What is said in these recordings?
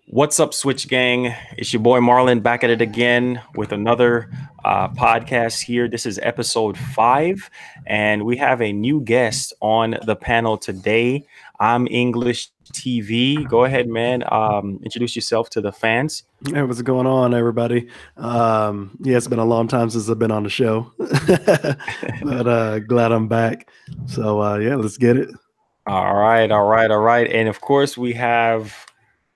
What's up, Switch Gang? It's your boy Marlon back at it again with another podcast here. This is episode 5, and we have a new guest on the panel today. I'm English TV. Go ahead, man. Introduce yourself to the fans. Hey, what's going on, everybody? Yeah, it's been a long time since I've been on the show, but glad I'm back. So yeah, let's get it. All right. And of course, we have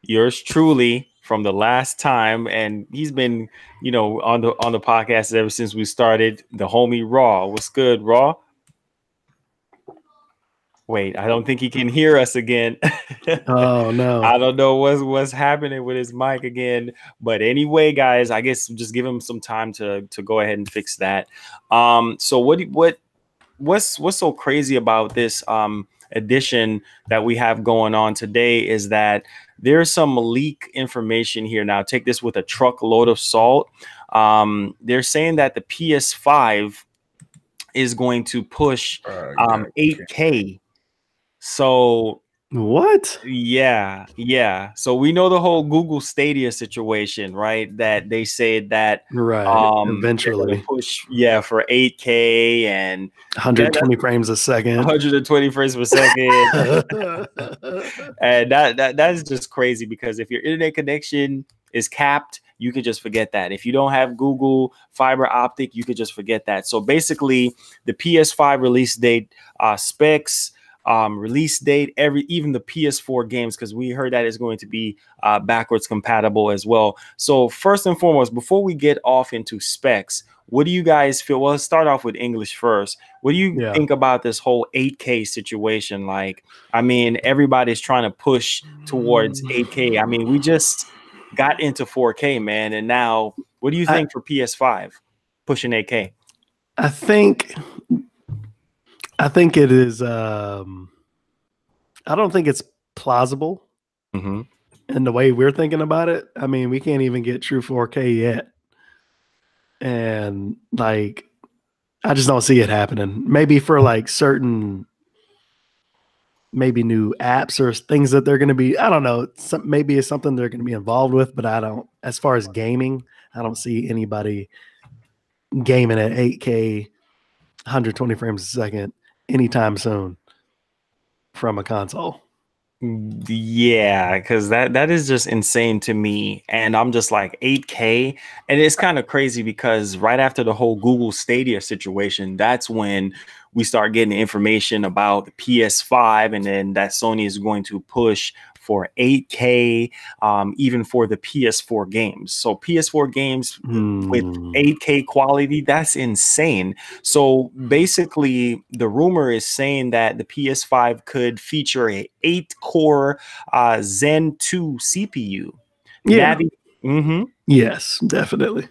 yours truly from the last time, and he's been, on the podcast ever since we started. The homie Raw. What's good, Raw? Wait, I don't think he can hear us again. Oh no, I don't know what's happening with his mic again. But anyway, guys, I guess just give him some time to go ahead and fix that. So what's so crazy about this edition that we have going on today is that there's some leak information here. Now, take this with a truckload of salt. They're saying that the PS5 is going to push 8K. So what? Yeah. So we know the whole Google Stadia situation, right? That they say that eventually push for 8K and 120 frames a second. 120 frames per second. And that is just crazy, because if your internet connection is capped, you could just forget that. If you don't have Google fiber optic, you could just forget that. So basically, the PS5 release date, specs, release date, even the PS4 games, because we heard that is going to be backwards compatible as well. So first and foremost, before we get off into specs, what do you guys feel? Well, let's start off with English first. What do you think about this whole 8K situation? Like, I mean, everybody's trying to push towards 8K. I mean, we just got into 4K, man. And now, what do you think for PS5 pushing 8K? I think it is. I don't think it's plausible in the way we're thinking about it. I mean, we can't even get true 4K yet. And like, I just don't see it happening. Maybe for like certain, maybe new apps or things that they're going to be, I don't know. Maybe it's something they're going to be involved with, but I don't, as far as gaming, I don't see anybody gaming at 8K, 120 frames a second anytime soon from a console. Yeah, because that is just insane to me. And I'm just like 8K. And it's kind of crazy because right after the whole Google Stadia situation, that's when we start getting information about the PS5, and then that Sony is going to push for 8K, even for the PS4 games. So PS4 games with 8K quality, that's insane. So basically, the rumor is saying that the PS5 could feature a 8-core Zen 2 CPU. Yeah. Yes, definitely.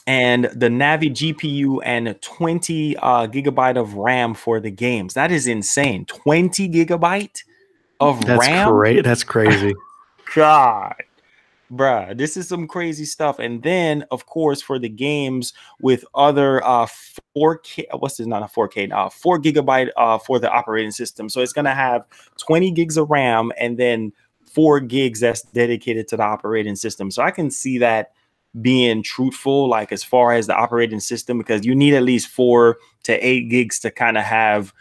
And the Navi GPU and 20 gigabyte of RAM for the games. That is insane. 20 gigabyte of RAM? That's crazy. God, bruh, this is some crazy stuff. And then, of course, for the games with other 4K, what's this? Not a 4K, 4 gigabyte for the operating system. So it's gonna have 20 gigs of RAM and then 4 gigs that's dedicated to the operating system. So I can see that being truthful, like as far as the operating system, because you need at least 4 to 8 gigs to kind of have,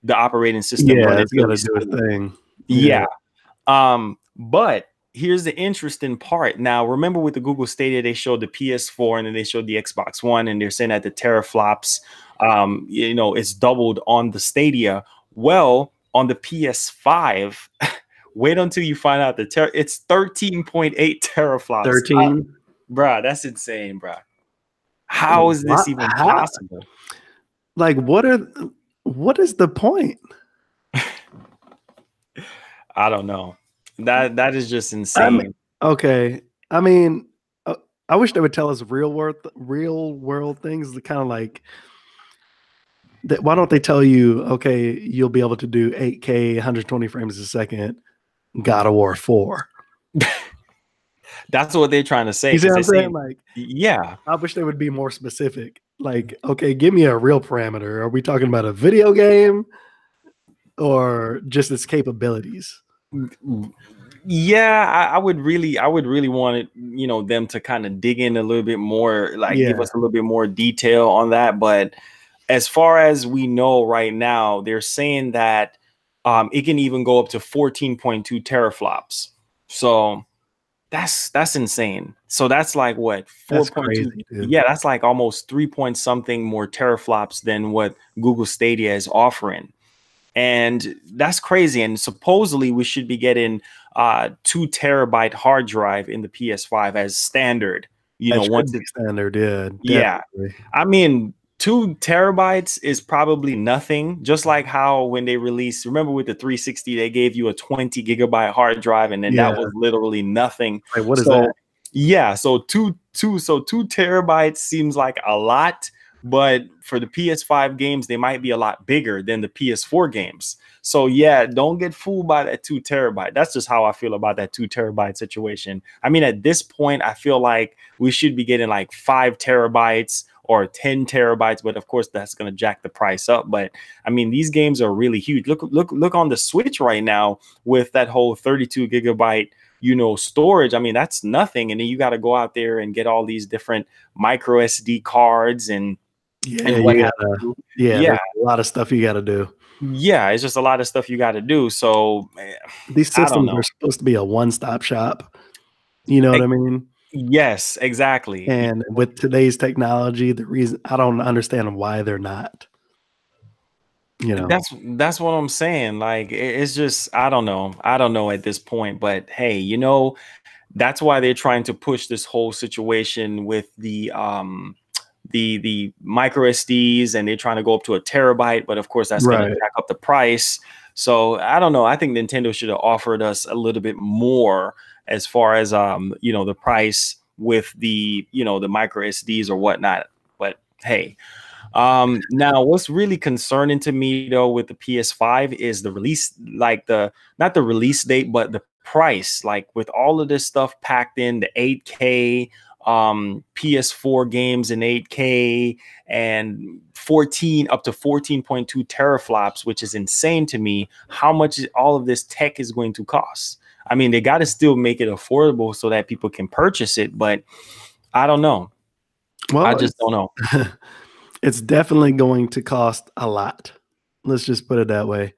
the operating system. Yeah, it's got to do a thing. Yeah. But here's the interesting part. Now, remember with the Google Stadia, they showed the PS4 and then they showed the Xbox One, and they're saying that the teraflops, it's doubled on the Stadia. Well, on the PS5, wait until you find out it's 13.8 teraflops. 13? Bruh, that's insane, bruh. How is this even possible? Like, what is the point? I don't know. That is just insane. Okay. I mean, I wish they would tell us real world things, kind of like that. Why don't they tell you, okay, you'll be able to do 8K, 120 frames a second, God of War 4. That's what they're trying to say. You see what I'm saying? Like, yeah. I wish they would be more specific. Like, okay, give me a real parameter. Are we talking about a video game or just its capabilities? Yeah, I would really want it, them to kind of dig in a little bit more, like give Yeah, us a little bit more detail on that. But as far as we know right now, they're saying that it can even go up to 14.2 teraflops. So that's insane. So that's like what, that's 4.2? crazy, dude. Yeah, that's like almost 3 point something more teraflops than what Google Stadia is offering. And that's crazy. And supposedly we should be getting 2 terabyte hard drive in the PS5 as standard. That Once should be it, standard, yeah, yeah. definitely. I mean, 2 terabytes is probably nothing. Just like how when they released, remember with the 360, they gave you a 20 gigabyte hard drive, and then Yeah, that was literally nothing. like what is that? So yeah, so 2 terabytes seems like a lot, but for the PS5 games, they might be a lot bigger than the PS4 games. So yeah, don't get fooled by that 2 terabyte. That's just how I feel about that 2 terabyte situation. I mean, at this point, I feel like we should be getting like 5 terabytes or 10 terabytes, but of course that's going to jack the price up. But I mean, these games are really huge. Look on the Switch right now with that whole 32 gigabyte storage. I mean, that's nothing. And then you got to go out there and get all these different micro SD cards Yeah, and what you have gotta. you. Yeah, Yeah, there's a lot of stuff you got to do. yeah, it's just a lot of stuff you got to do. So These I don't systems are know. supposed to be a one-stop shop. You know what Ex- I mean? yes, exactly. And with today's technology, the reason I don't understand why they're not. You know, That's what I'm saying. Like it's just I don't know. I don't know at this point, but hey, that's why they're trying to push this whole situation with the micro SDs, and they're trying to go up to a terabyte, but of course that's going to right? jack up the price. So I don't know. I think Nintendo should have offered us a little bit more as far as the price with the micro SDs or whatnot. But hey, now what's really concerning to me though with the PS5 is the release, like the not the release date, but the price. Like with all of this stuff packed in, the 8K PS4 games in 8K and 14 up to 14.2 teraflops, which is insane to me. How much all of this tech is going to cost? I mean, they got to still make it affordable so that people can purchase it, but I don't know. I Well, just don't know. it's definitely going to cost a lot. Let's just put it that way.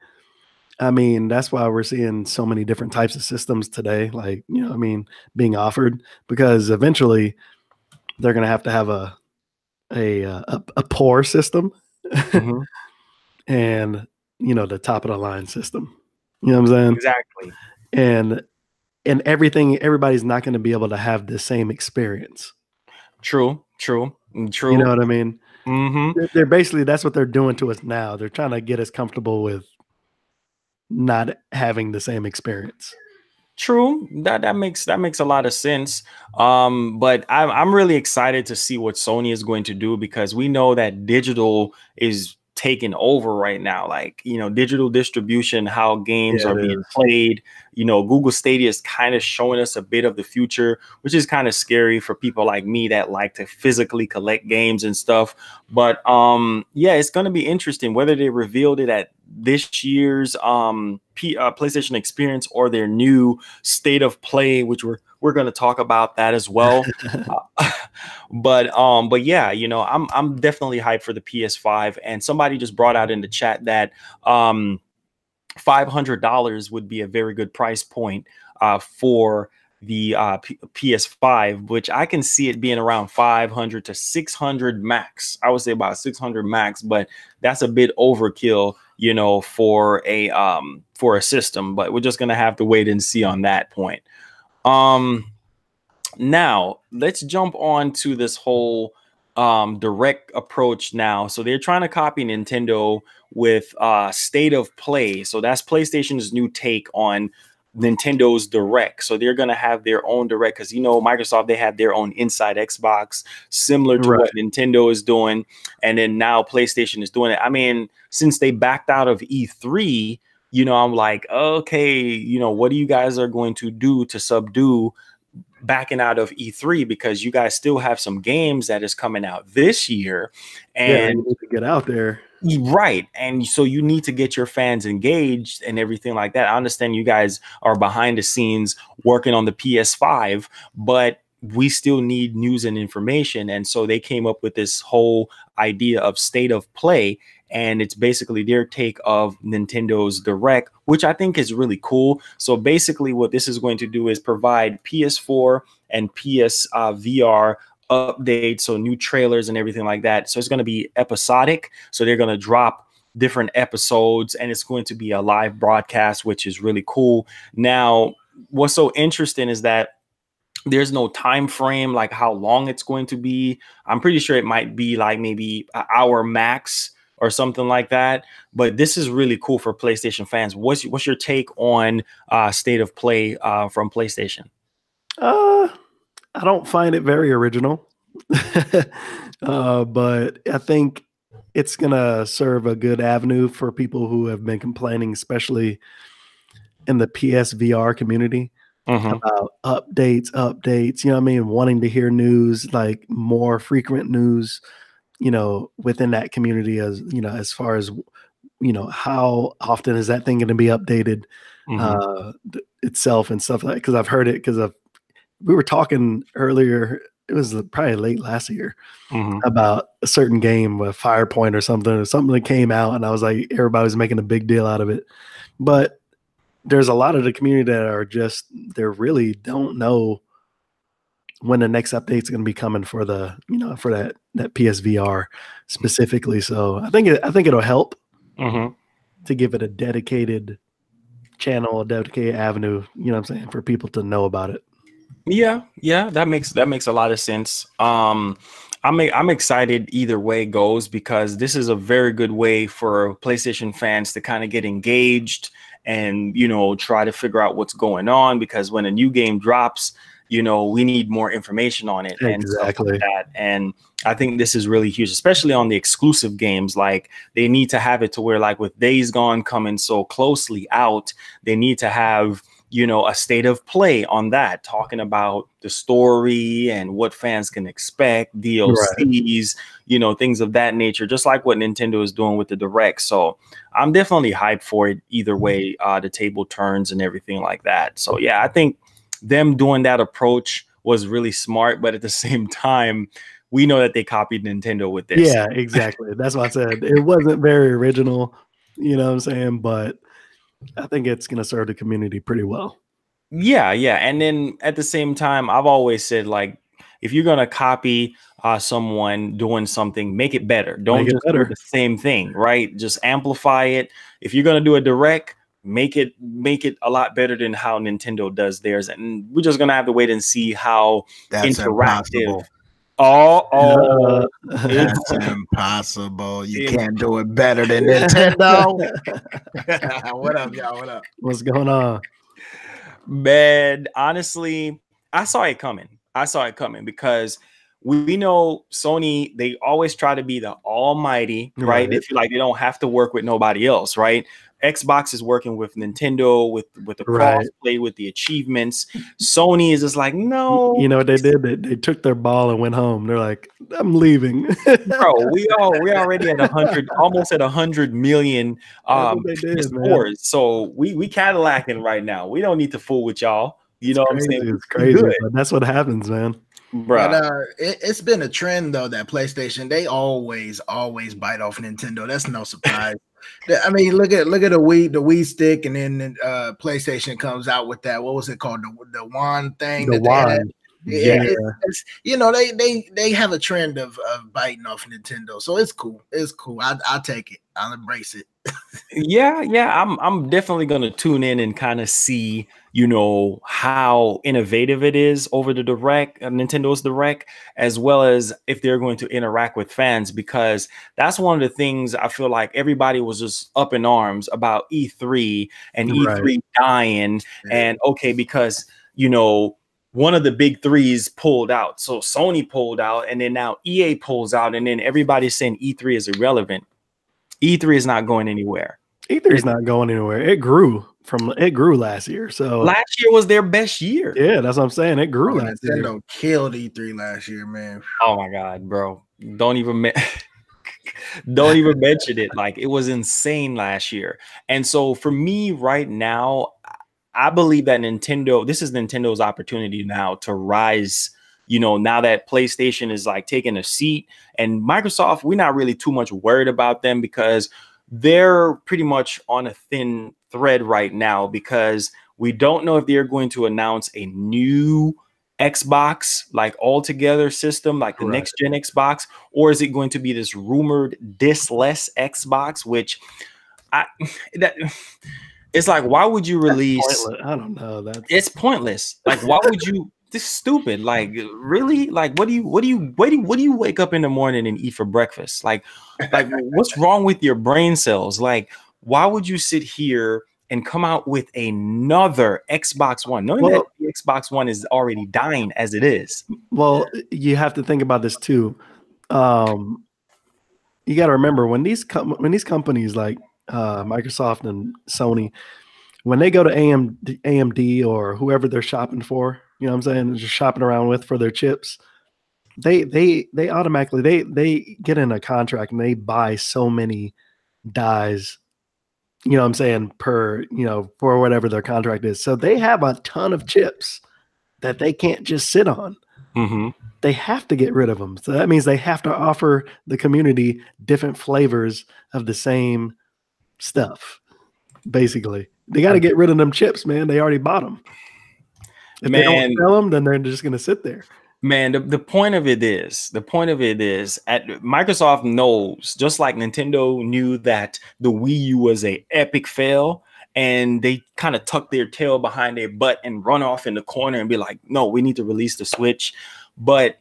I mean, that's why we're seeing so many different types of systems today, like, I mean, being offered because eventually they're going to have a poor system Mhm. and, the top of the line system. You know what I'm saying? Exactly. And everybody's not going to be able to have the same experience. True, true, You know true. what I mean? Hmm. They're basically that's what they're doing to us now. They're trying to get us comfortable with not having the same experience. True. That makes a lot of sense. But I'm really excited to see what Sony is going to do because we know that digital is taking over right now. Like, digital distribution, how games Yeah, are it being is. played. Google Stadia is kind of showing us a bit of the future, which is kind of scary for people like me that like to physically collect games and stuff. But yeah, it's going to be interesting whether they revealed it at this year's PlayStation Experience or their new State of Play, which we're going to talk about that as well. Uh, but yeah, I'm definitely hyped for the PS5. And somebody just brought out in the chat that $500 would be a very good price point for the PS5, which I can see it being around 500 to 600 max. I would say about 600 max, but that's a bit overkill, for a system. But we're just gonna have to wait and see on that point. Um, Now let's jump on to this whole direct approach now. So they're trying to copy Nintendo with State of Play. So that's PlayStation's new take on Nintendo's Direct. So they're going to have their own Direct because Microsoft, they have their own Inside Xbox similar to Right. what Nintendo is doing, and then now PlayStation is doing it. I mean, since they backed out of E3, I'm like, okay, what do you guys are going to do to subdue backing out of E3, because you guys still have some games that is coming out this year. Yeah, they And need to get out there. Right. And so you need to get your fans engaged and everything like that. I understand you guys are behind the scenes working on the PS5, but we still need news and information. And so they came up with this whole idea of state of play. And it's basically their take of Nintendo's Direct, which I think is really cool. So basically, what this is going to do is provide PS4 and PS VR updates, so new trailers and everything like that. So it's going to be episodic. So they're going to drop different episodes and it's going to be a live broadcast, which is really cool. Now, what's so interesting is that there's no time frame, like how long it's going to be. I'm pretty sure it might be like maybe an hour max or something like that. But this is really cool for PlayStation fans. What's your take on state of play from PlayStation? I don't find it very original, but I think it's going to serve a good avenue for people who have been complaining, especially in the PSVR community, about updates, you know what I mean? Wanting to hear news, like more frequent news, you know, within that community, as, you know, as far as, you know, how often is that thing going to be updated itself and stuff like that. Because I've heard it, because we were talking earlier, it was probably late last year, about a certain game with Firepoint or something that came out, and I was like, everybody was making a big deal out of it. But there's a lot of the community that are just, they really don't know when the next update's going to be coming for the, you know, for that PSVR specifically. So I think it'll help to give it a dedicated channel, a dedicated avenue, you know what I'm saying, for people to know about it. Yeah, that makes a lot of sense. I'm excited either way it goes, because this is a very good way for PlayStation fans to kind of get engaged and, you know, try to figure out what's going on, because when a new game drops, you know, we need more information on it and stuff like that. And I think this is really huge, especially on the exclusive games. Like, they need to have it to where, like with Days Gone coming so closely out, they need to have, you know, a state of play on that, talking about the story and what fans can expect, DLCs, you know, things of that nature, just like what Nintendo is doing with the Direct. So I'm definitely hyped for it either way the table turns and everything like that. So yeah, I think them doing that approach was really smart, but at the same time, we know that they copied Nintendo with this. Yeah, exactly. That's what I said. It wasn't very original, you know what I'm saying? But I think it's going to serve the community pretty well. Yeah. And then at the same time, I've always said, like, if you're going to copy someone doing something, make it better. Don't just do the same thing, right? Just amplify it. If you're going to do a Direct, make it a lot better than how Nintendo does theirs. And we're just going to have to wait and see how interactive. That's impossible. You can't do it better than Nintendo. What up, y'all? What up? What's going on? Man, honestly, I saw it coming because we know Sony, they always try to be the almighty, right? They feel like they don't have to work with nobody else, right? Xbox is working with Nintendo with the crossplay, with the achievements. Sony is just like, no. You know what they did? They took their ball and went home. They're like, I'm leaving. Bro, we already at 100, almost at 100 million PS4s. So we Cadillacing right now. We don't need to fool with y'all. You know what I'm saying? It's crazy, but that's what happens, man. But it's been a trend though that PlayStation, they always bite off Nintendo. That's no surprise. I mean, look at the Wii stick, and then PlayStation comes out with that. What was it called? The wand thing. The wand. It's, you know, they have a trend of biting off Nintendo, so it's cool. It's cool. I'll take it. I'll embrace it. Yeah. I'm definitely gonna tune in and kind of see, you know, how innovative it is over the Direct, Nintendo's Direct, as well as if they're going to interact with fans, because that's one of the things I feel like everybody was just up in arms about E3 and E3 dying, and because, you know, one of the big threes pulled out. So Sony pulled out, and then now EA pulls out, and then everybody's saying E3 is irrelevant. E3 is not going anywhere. E3 is not going anywhere. It grew last year. So last year was their best year. Yeah, that's what I'm saying. It grew last year. Nintendo killed E3 last year, man. Oh my God, bro. Don't even Don't even mention it. Like, it was insane last year. And so for me right now, I believe that this is Nintendo's opportunity now to rise. Now that PlayStation is like taking a seat, and Microsoft, we're not really too much worried about them because they're pretty much on a thin thread right now, because we don't know if they're going to announce a new Xbox like altogether system, like the next gen Xbox, or is it going to be this rumored diskless Xbox, which it's like, why would you release? I don't know. It's pointless. Like, why would you? This is stupid. Like, really? Like, what do you wake up in the morning and eat for breakfast? Like what's wrong with your brain cells? Like, why would you sit here and come out with another Xbox One, knowing that the Xbox One is already dying as it is? Well, you have to think about this too. You got to remember when these companies like Microsoft and Sony, when they go to AMD or whoever they're shopping for, you know what I'm saying, just shopping around with for their chips, they automatically they get in a contract and they buy so many dies, you know what I'm saying, per, for whatever their contract is. So they have a ton of chips that they can't just sit on. Mm-hmm. They have to get rid of them. So that means they have to offer the community different flavors of the same stuff. Basically, they got to get rid of them chips, man. They already bought them. If they don't sell them, then they're just going to sit there. Man, the point of it is, at Microsoft knows, just like Nintendo knew that the Wii U was a epic fail, and they kind of tuck their tail behind their butt and run off in the corner and be like, no, we need to release the Switch. But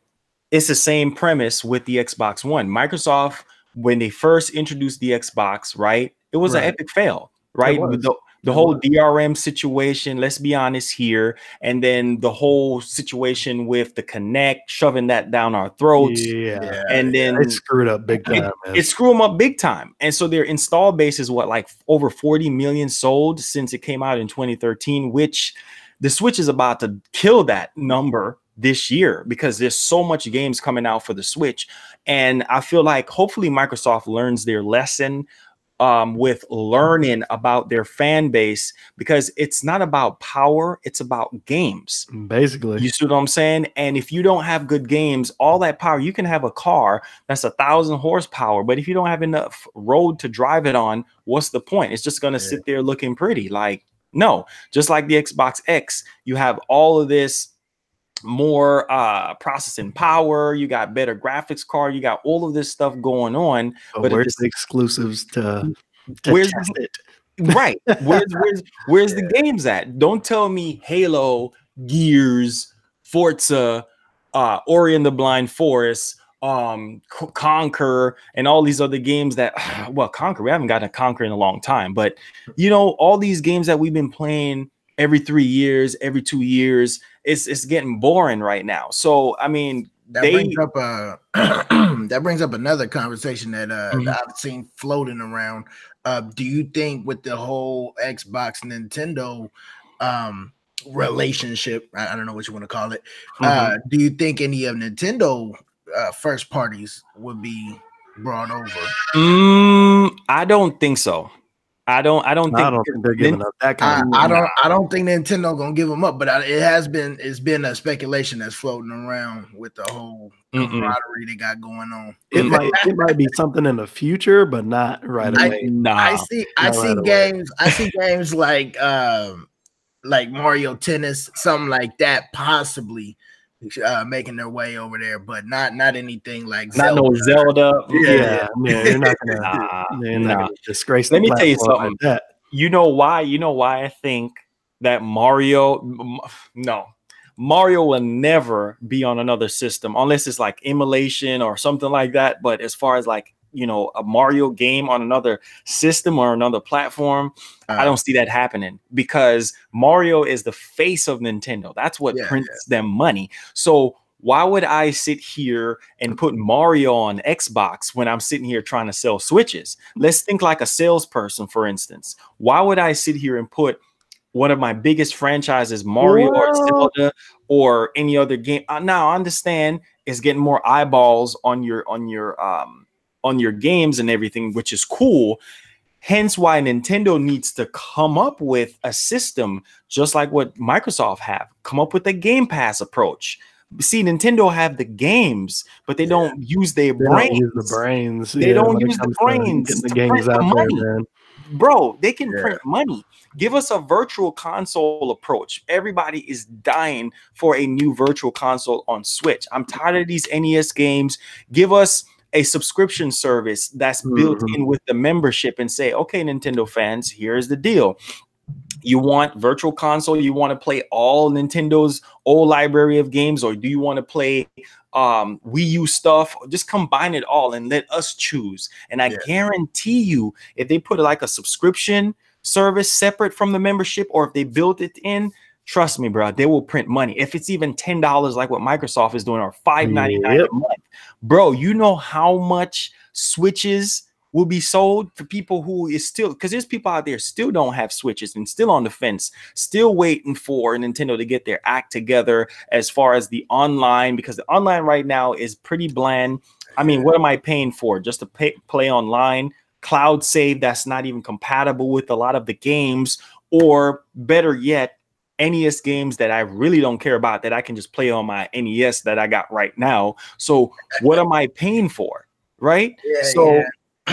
it's the same premise with the Xbox One. Microsoft, when they first introduced the Xbox, right, it was an epic fail, right? The whole DRM situation, let's be honest here, and then the whole situation with the Kinect, shoving that down our throats. Yeah. And then it screwed up big time. It screwed them up big time. And so their install base is like over 40 million sold since it came out in 2013, which the Switch is about to kill that number this year because there's so much games coming out for the Switch. And I feel like hopefully Microsoft learns their lesson with learning about their fan base, because it's not about power, it's about games. Basically, you see what I'm saying? And if you don't have good games, all that power, you can have a car that's 1,000 horsepower, but if you don't have enough road to drive it on, what's the point? It's just going to sit there looking pretty. Like, no, just like the Xbox X, you have all of this more processing power, you got better graphics card, you got all of this stuff going on, but where's the exclusives to where's test it? Right, where's the games at? Don't tell me Halo, Gears, Forza, Ori and the Blind Forest, Conquer, and all these other games that Conquer, we haven't gotten a Conquer in a long time, but all these games that we've been playing every 3 years, every 2 years, it's getting boring right now. So I mean, that brings up another conversation that I've seen floating around. Do you think with the whole Xbox Nintendo relationship, I don't know what you want to call it, do you think any of Nintendo first parties would be brought over? I don't think so. I don't think they're giving up that kind of. I don't think Nintendo gonna give them up, but it's been a speculation that's floating around with the whole camaraderie they got going on. It might be something in the future, but not right away. I see games like Mario Tennis, something like that, possibly making their way over there, but not anything like Zelda. No Zelda. Yeah, you're not gonna disgrace. Let me tell you something. Like you know why I think that Mario will never be on another system unless it's like emulation or something like that. But as far as like a Mario game on another system or another platform, I don't see that happening, because Mario is the face of Nintendo. That's what prints them money. So why would I sit here and put Mario on Xbox when I'm sitting here trying to sell Switches? Let's think like a salesperson, for instance. Why would I sit here and put one of my biggest franchises, Mario or Zelda or any other game? Now I understand it's getting more eyeballs on your on your games and everything, which is cool. Hence why Nintendo needs to come up with a system just like what Microsoft have. Come up with a Game Pass approach. See, Nintendo have the games, but they don't use their brains. Don't use the brains. They don't use the brains getting the to games print the out money. there, man. Bro, they can print money. Give us a virtual console approach. Everybody is dying for a new virtual console on Switch. I'm tired of these NES games. Give us a subscription service that's built in with the membership and say, okay, Nintendo fans, here's the deal. You want virtual console? You want to play all Nintendo's old library of games, or do you want to play Wii U stuff? Just combine it all and let us choose. And I guarantee you, if they put like a subscription service separate from the membership, or if they built it in, trust me, bro, they will print money. If it's even $10 like what Microsoft is doing, or $5.99 a month, bro, you know how much Switches will be sold for people who is still, because there's people out there still don't have Switches and still on the fence, still waiting for Nintendo to get their act together as far as the online, because the online right now is pretty bland. I mean, what am I paying for? Just to play online, cloud save that's not even compatible with a lot of the games, or better yet, NES games that I really don't care about that I can just play on my NES that I got right now. So what am I paying for? Right? That's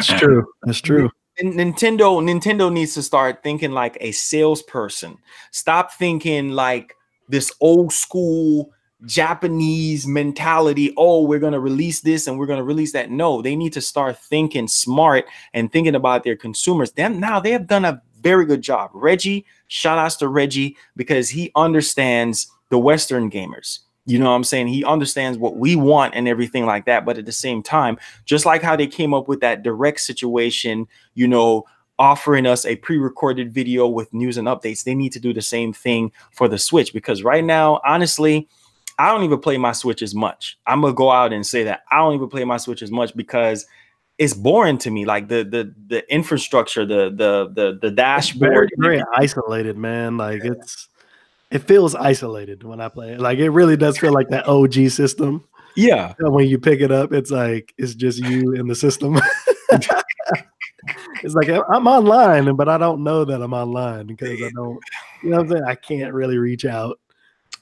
true. That's true. Nintendo needs to start thinking like a salesperson. Stop thinking like this old school Japanese mentality. Oh, we're going to release this and we're going to release that. No, they need to start thinking smart and thinking about their consumers. Now they have done a very good job. Reggie, shout outs to Reggie, because he understands the Western gamers. You know what I'm saying? He understands what we want and everything like that. But at the same time, just like how they came up with that direct situation, you know, offering us a pre-recorded video with news and updates, they need to do the same thing for the Switch. Because right now, honestly, I don't even play my Switch as much. I'm going to go out and say that I don't even play my Switch as much because it's boring to me. Like the infrastructure, the dashboard. Very isolated, man. Like it feels isolated when I play it. Like it really does feel like that OG system. Yeah. And when you pick it up, it's like it's just you in the system. It's like I'm online, but I don't know that I'm online because I don't, you know what I'm saying? I can't really reach out.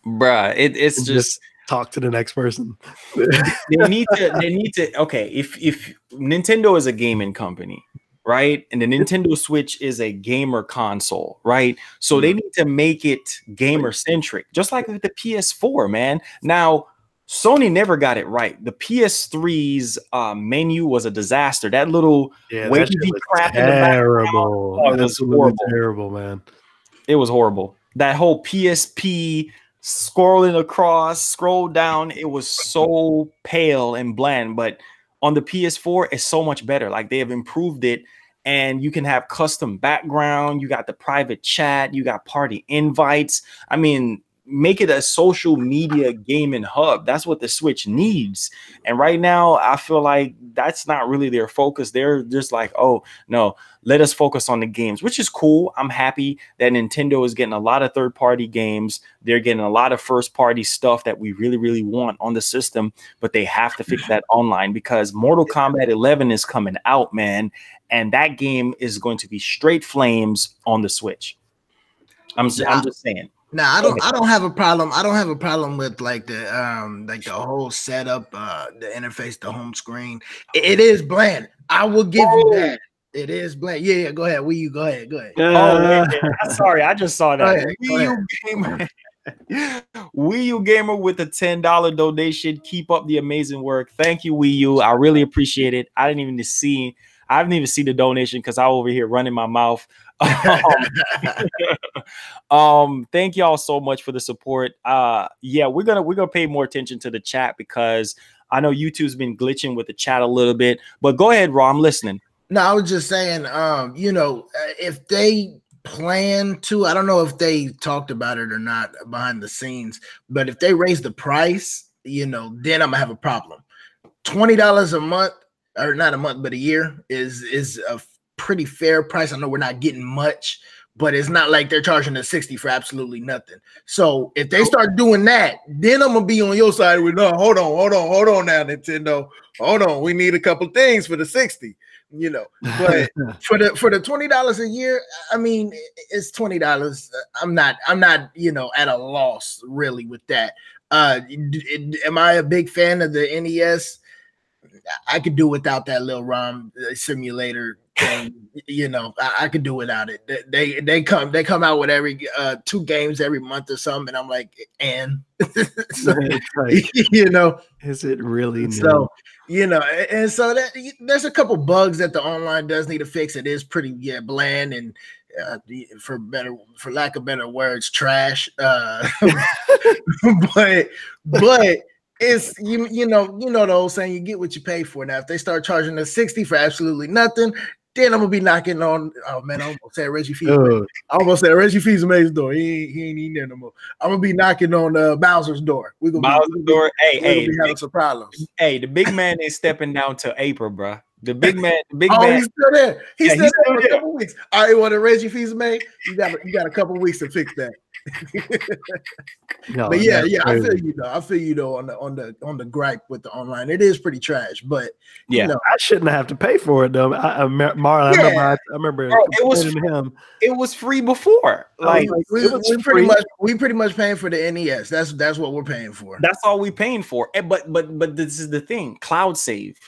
Bruh, it's just talk to the next person. they need to okay, if Nintendo is a gaming company, right? And the Nintendo Switch is a gamer console, right? So they need to make it gamer centric, just like with the PS4, man. Now, Sony never got it right. The PS3's menu was a disaster. That little wavy crap in the background, it was horrible. Terrible, man. It was horrible. That whole PSP scrolling across, scroll down, it was so pale and bland. But on the PS4, it's so much better. Like they have improved it, and you can have custom background. You got the private chat. You got party invites. I mean, make it a social media gaming hub. That's what the Switch needs. And right now, I feel like that's not really their focus. They're just like, oh, no, let us focus on the games, which is cool. I'm happy that Nintendo is getting a lot of third-party games. They're getting a lot of first-party stuff that we really, really want on the system, but they have to fix that online because Mortal Kombat 11 is coming out, man, and that game is going to be straight flames on the Switch. I'm just saying. Now I don't have a problem. I don't have a problem with like the whole setup, the interface, the home screen. It is bland. I will give you that. It is bland. Yeah, go ahead. Wii U, go ahead. Sorry, I just saw that. Go ahead. Wii U gamer with a $10 donation. Keep up the amazing work. Thank you, Wii U. I really appreciate it. I haven't even seen the donation because I'm over here running my mouth. Thank y'all so much for the support. We're gonna pay more attention to the chat because I know YouTube's been glitching with the chat a little bit. But go ahead, Ro, I'm listening. No, I was just saying, if they plan to, I don't know if they talked about it or not behind the scenes, but if they raise the price, then I'm gonna have a problem. $20 a month, or not a month, but a year is a pretty fair price. I know we're not getting much, but it's not like they're charging us 60 for absolutely nothing. So if they start doing that, then I'm gonna be on your side with no, hold on now, Nintendo. Hold on, we need a couple things for the 60, you know. But for the $20 a year, I mean, it's $20. I'm not, you know, at a loss really with that. Am I a big fan of the NES? I could do without that little ROM simulator thing. You know, I could do without it. They come out with every 2 games every month or something, and I'm like, and so, like, you know, is it really new? So, you know, and so that there's a couple bugs that the online does need to fix. It is pretty bland and for lack of better words, trash. But it's you know the old saying, you get what you pay for. Now, if they start charging us 60 for absolutely nothing, then I'm gonna be knocking on. Oh man, I almost said Reggie Fils-Aimé's door. He ain't in there no more. I'm gonna be knocking on Bowser's door. We're gonna be having some problems. Hey, the big man is stepping down to April, bro. The big man. He's still there. He's still there for a couple weeks. All right, well, the Reggie Fils-Aimé, you got a couple weeks to fix that. No, but yeah, I feel you though on the gripe with the online. It is pretty trash, but yeah, you know, I shouldn't have to pay for it though. Marlon, I remember bro, it was free before. Like we pretty much paying for the NES. That's what we're paying for. That's all we're paying for. But this is the thing. Cloud save.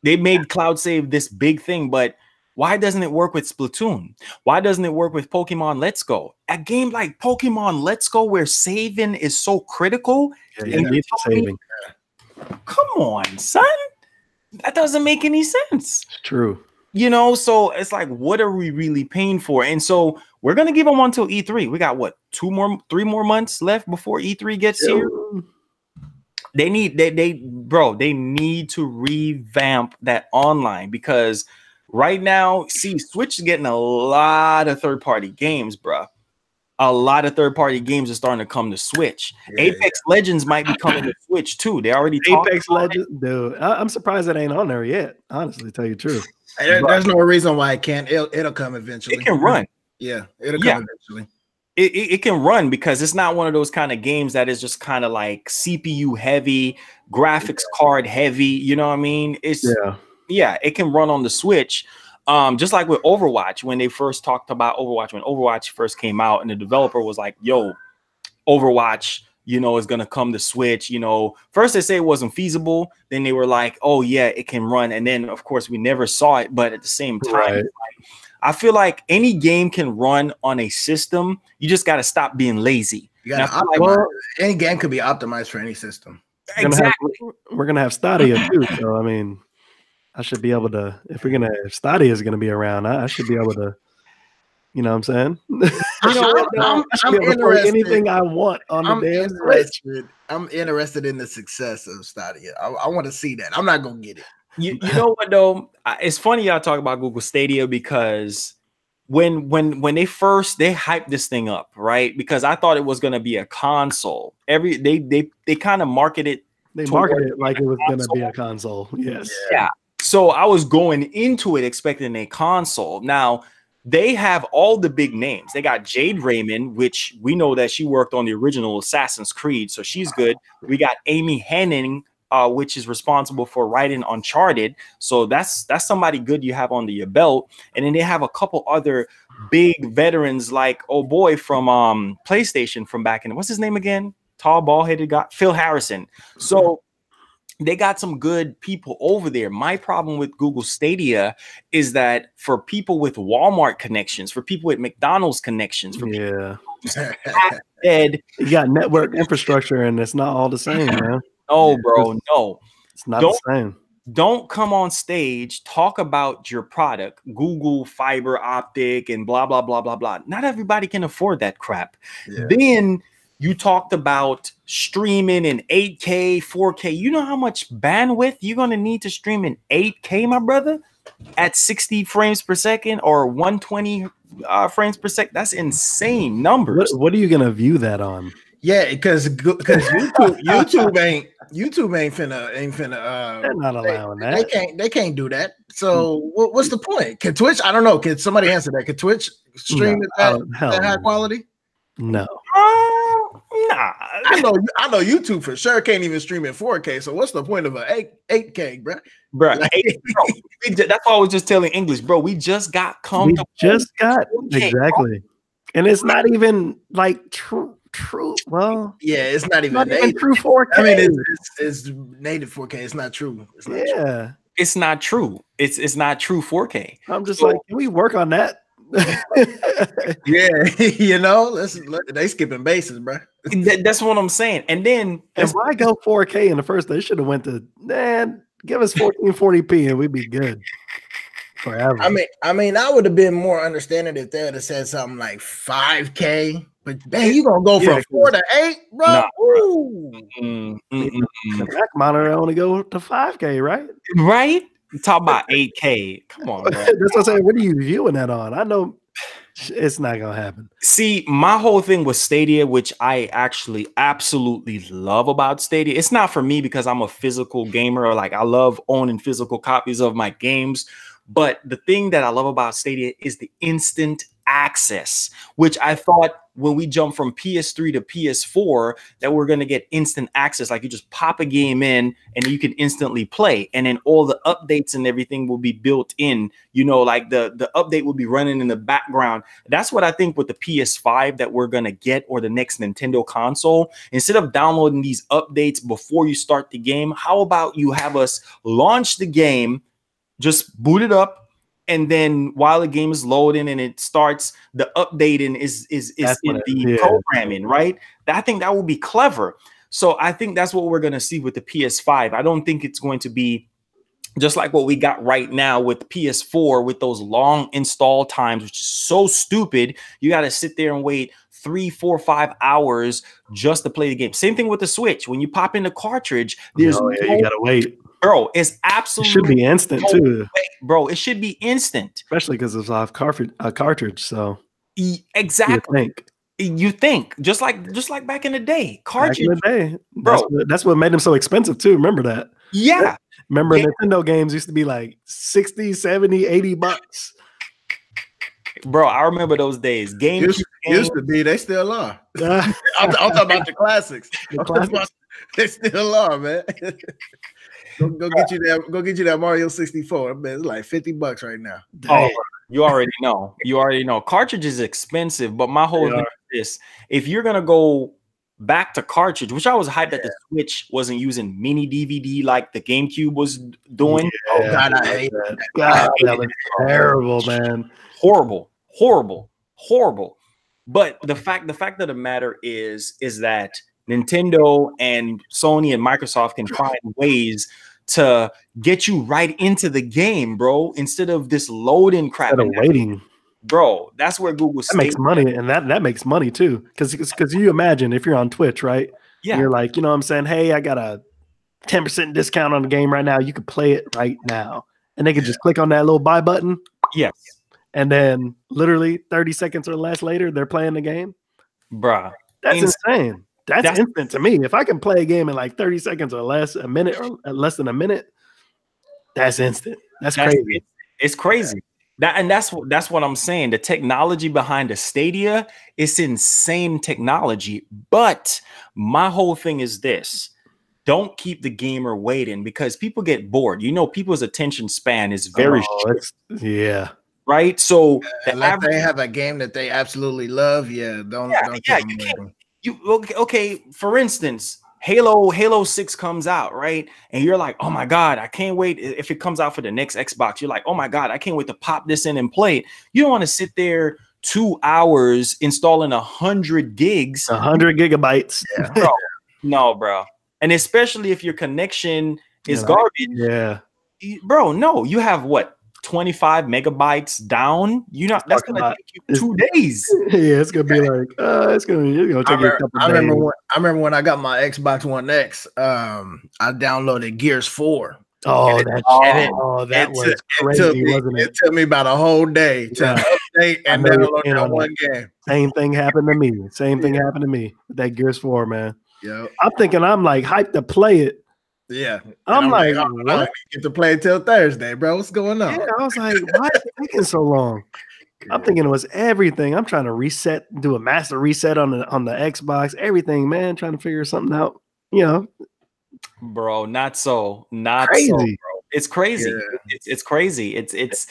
They made cloud save this big thing, but why doesn't it work with Splatoon? Why doesn't it work with Pokemon Let's Go? A game like Pokemon Let's Go, where saving is so critical. Saving. Come on, son. That doesn't make any sense. It's true. You know, so it's like, what are we really paying for? And so we're gonna give them until E3. We got what, 3 more months left before E3 gets here. They need they need to revamp that online, because right now, see, Switch is getting a lot of third-party games, bro. A lot of third-party games are starting to come to Switch. Apex Legends might be coming to Switch too. They already Apex Legends, dude. I'm surprised it ain't on there yet. Honestly, tell you the truth. There's no reason why it can't. It'll come eventually. It can run. Yeah, it'll come eventually. It can run, because it's not one of those kind of games that is just kind of like CPU heavy, graphics card heavy. You know what I mean? It can run on the Switch. Just like with Overwatch, when they first talked about Overwatch, when Overwatch first came out, and the developer was like, yo, Overwatch, you know, is gonna come to Switch. You know, first they say it wasn't feasible, then they were like, oh yeah, it can run, and then of course we never saw it. But at the same time, I feel like any game can run on a system. You just got to stop being lazy. Any game could be optimized for any system. Exactly. We're gonna have Stadia too. So I mean, I should be able to. If Stadia is gonna be around, I should be able to. You know what I'm saying? I'm interested. Anything I want on the damn Switch. I'm interested in the success of Stadia. I want to see that. I'm not gonna get it. You know what though? It's funny y'all talk about Google Stadia, because when they hyped this thing up, right? Because I thought it was gonna be a console. They kind of marketed. They marketed it like it was gonna be a console. Yes. Yeah. So I was going into it expecting a console. Now they have all the big names. They got Jade Raymond, which we know that she worked on the original Assassin's Creed, so she's good. We got Amy Hennig, which is responsible for writing Uncharted. So that's somebody good you have under your belt. And then they have a couple other big veterans, like from PlayStation from back in, what's his name again? Tall, bald-headed guy, Phil Harrison. So they got some good people over there. My problem with Google Stadia is that for people with Walmart connections, for people with McDonald's connections, for you got network infrastructure, and it's not all the same, man. No, bro, no. It's not the same. Don't come on stage, talk about your product, Google fiber optic and blah, blah, blah, blah, blah. Not everybody can afford that crap. Yeah. Then you talked about streaming in 8K, 4K. You know how much bandwidth you're going to need to stream in 8K, my brother? At 60 frames per second or 120 frames per second? That's insane numbers. What are you going to view that on? Yeah, because YouTube ain't finna. They're not allowing They that. they can't do that. So what's the point? Can Twitch? I don't know. Can somebody answer that? Can Twitch stream at that high quality? No. Nah. I know YouTube for sure can't even stream in 4K. So what's the point of a 8K, bro? Bro, that's why I was just telling English, bro. We just got comfortable. Exactly, and it's not even like true. Well, yeah, it's not even true 4K. I mean, it's native 4K. It's not true. It's not true. It's not true. It's not true 4K. I'm just like, can we work on that? Yeah, they skipping bases, bro. That's what I'm saying. And then why go 4K in the first place? Should have went to give us 1440p and we'd be good forever. I mean, I would have been more understanding if they would have said something like 5K. But dang, you gonna go from 4 to 8, bro? Nah, the back monitor only go to 5K, right? Right? Talk about 8K. Come on, bro. That's what I'm saying. What are you viewing that on? I know it's not gonna happen. See, my whole thing was Stadia, which I actually absolutely love about Stadia. It's not for me because I'm a physical gamer, or like I love owning physical copies of my games. But the thing that I love about Stadia is the instant access, which I thought when we jump from PS3 to PS4 that we're going to get instant access. Like you just pop a game in and you can instantly play. And then all the updates and everything will be built in, like the update will be running in the background. That's what I think with the PS5 that we're going to get, or the next Nintendo console. Instead of downloading these updates before you start the game, how about you have us launch the game, just boot it up, and then while the game is loading and it starts, the updating is in the programming, right? I think that would be clever. So I think that's what we're going to see with the PS5. I don't think it's going to be just like what we got right now with PS4 with those long install times, which is so stupid. You got to sit there and wait 3, 4, 5 hours just to play the game. Same thing with the Switch. When you pop in the cartridge, you got to wait. Bro, it's absolutely. It should be instant too, bro. It should be instant, especially because it's off cartridge. So exactly, you think just like back in the day, cartridge. Back in the day, bro. That's what made them so expensive too. Remember that? Yeah. Remember Nintendo games used to be like 60, 70, 80 bucks. Bro, I remember those days. Games used to be. They still are. I'm talking about the classics. They still are, man. Go get you that. Go get you that Mario 64. Man, it's like $50 right now. Oh, you already know. Cartridge is expensive, but my whole thing is this: if you're gonna go back to cartridge, which I was hyped that the Switch wasn't using mini DVD like the GameCube was doing. Oh God, I hate that. God, that was terrible, man. Horrible. But the fact of the matter is that Nintendo and Sony and Microsoft can find ways to get you right into the game, bro, instead of this loading crap. Instead of waiting. Bro, that's where Google makes money, and that makes money too. Because you imagine if you're on Twitch, right? Yeah. You're like, what I'm saying? Hey, I got a 10% discount on the game right now. You could play it right now. And they could just click on that little buy button. Yes. And then literally 30 seconds or less later, they're playing the game. Bruh. That's insane. That's instant to me. If I can play a game in like 30 seconds or less, a minute or less than a minute, that's instant. That's crazy. It's crazy. That's what I'm saying. The technology behind the Stadia is insane technology. But my whole thing is this: don't keep the gamer waiting, because people get bored. People's attention span is very short. Yeah. Right. So unless they have a game that they absolutely love, don't okay. For instance, Halo 6 comes out, right? And you're like, oh my God, I can't wait. If it comes out for the next Xbox, you're like, oh my God, I can't wait to pop this in and play it. You don't want to sit there 2 hours installing 100 gigs. 100 gigabytes. Yeah. Bro. No, bro. And especially if your connection is garbage. Yeah. Bro, no, you have what? 25 megabytes down. That's gonna take you 2 days. Yeah, it's gonna be like it's gonna take you a couple days. I remember when I got my Xbox One X, I downloaded Gears 4. Oh, that was crazy, wasn't it? It took me about a whole day to state and know you're download in that on one that. game. Same thing happened to me. Same thing happened to me with that Gears 4, man. Yeah, I'm thinking I'm like hyped to play it. yeah. I'm like, I what? don't get to play until Thursday, bro. What's going on? Yeah, I was like, why is it taking so long? I'm thinking it was everything. I'm trying to do a master reset on the Xbox, everything, man, trying to figure something out. Bro, not so, Crazy. bro. It's crazy. Yeah. It's crazy. It's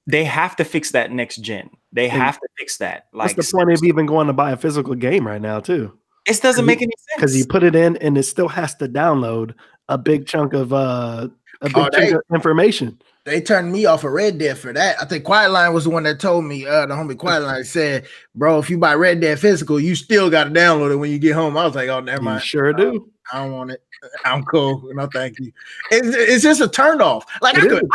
they have to fix that next gen. They have to fix that. Like, what's the point of even going to buy a physical game right now, too? It doesn't make any sense because you put it in and it still has to download a big chunk of information. They turned me off of Red Dead for that. I think Quiet Line was the one that told me, the homie Quiet Line said, bro, if you buy Red Dead physical, you still got to download it when you get home. I was like, oh, never mind. You sure do. I don't want it. I'm cool. No, thank you. It's just a turn off. Like I could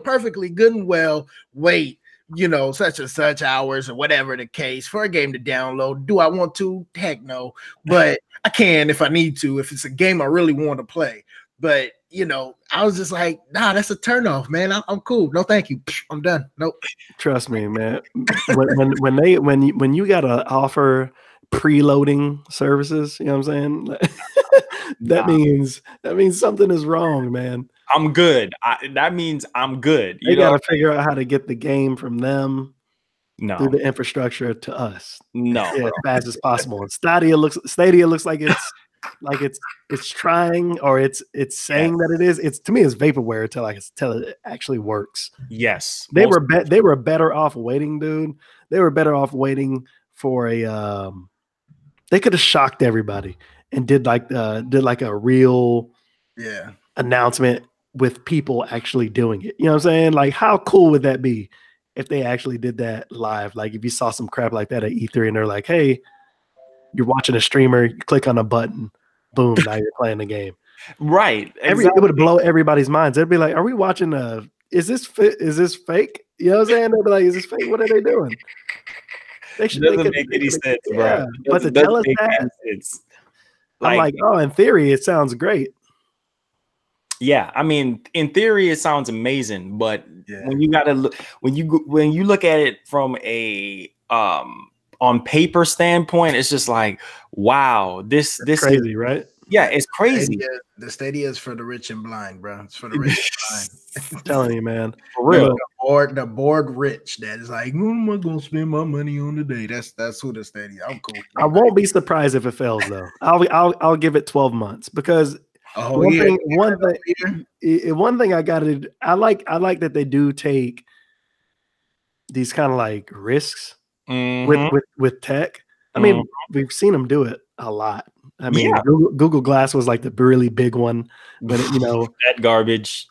perfectly good and well wait, such and such hours or whatever the case for a game to download. Do I want to? Heck no. But I can if I need to, if it's a game I really want to play. But I was just like, nah, that's a turn off, man. I'm cool. No, thank you. I'm done. Nope. Trust me, man. when you gotta offer preloading services, you know what I'm saying? that means something is wrong, man. I'm good. That means I'm good. You gotta figure out how to get the game from them through the infrastructure to us. As fast as possible. And Stadia looks like it's trying, or it's saying that it is. It's, to me, it's vaporware until it actually works. Yes, they were better off waiting, dude. They were better off waiting for a. They could have shocked everybody and did like a real announcement with people actually doing it. You know what I'm saying? Like, how cool would that be if they actually did that live? Like, if you saw some crap like that at E3 and they're like, hey, you're watching a streamer, you click on a button, boom, now you're playing the game. Right. Exactly. It would blow everybody's minds. They'd be like, are we watching is this fake? You know what I'm saying? They'd be like, is this fake? What are they doing? It doesn't make any sense, bro. But to tell us that, I'm like, oh, in theory, it sounds great. Yeah, I mean, in theory, it sounds amazing, but when you look at it from a on paper standpoint, it's just like, wow, this crazy, is, right? Yeah, it's crazy. The Stadia is for the rich and blind, bro. It's for the rich and blind. I'm telling you, man. For real. The bored rich that is like, I'm not gonna spend my money on today. That's who the Stadia. I'm cool. I won't be surprised if it fails, though. I'll give it 12 months because one thing I like that they do take these kind of like risks with tech. I mean, we've seen them do it a lot. I mean, Google Glass was like the really big one, but that garbage,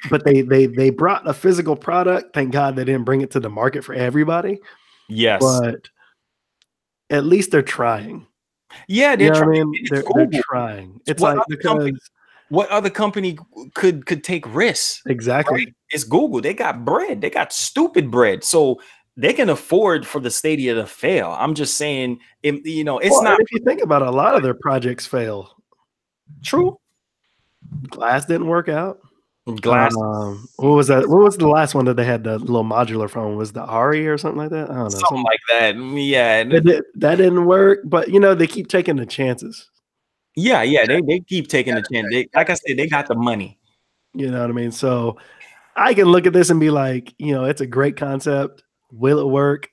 but they brought a physical product. Thank God they didn't bring it to the market for everybody. Yes, but at least they're trying. Yeah, they're trying. I mean? They're trying. It's what like because what other company could take risks? Exactly. Right? It's Google. They got bread. They got stupid bread. So they can afford for the Stadia to fail. I'm just saying, it's not. If you think about it, a lot of their projects fail. True. Glass didn't work out. Glass. What was that? What was the last one that they had the little modular phone? Was the Ari or something like that? I don't know. Something like that. Yeah. That didn't work, but they keep taking the chances. Yeah. They keep taking the chance. Like I said, they got the money. You know what I mean? So I can look at this and be like, it's a great concept. Will it work?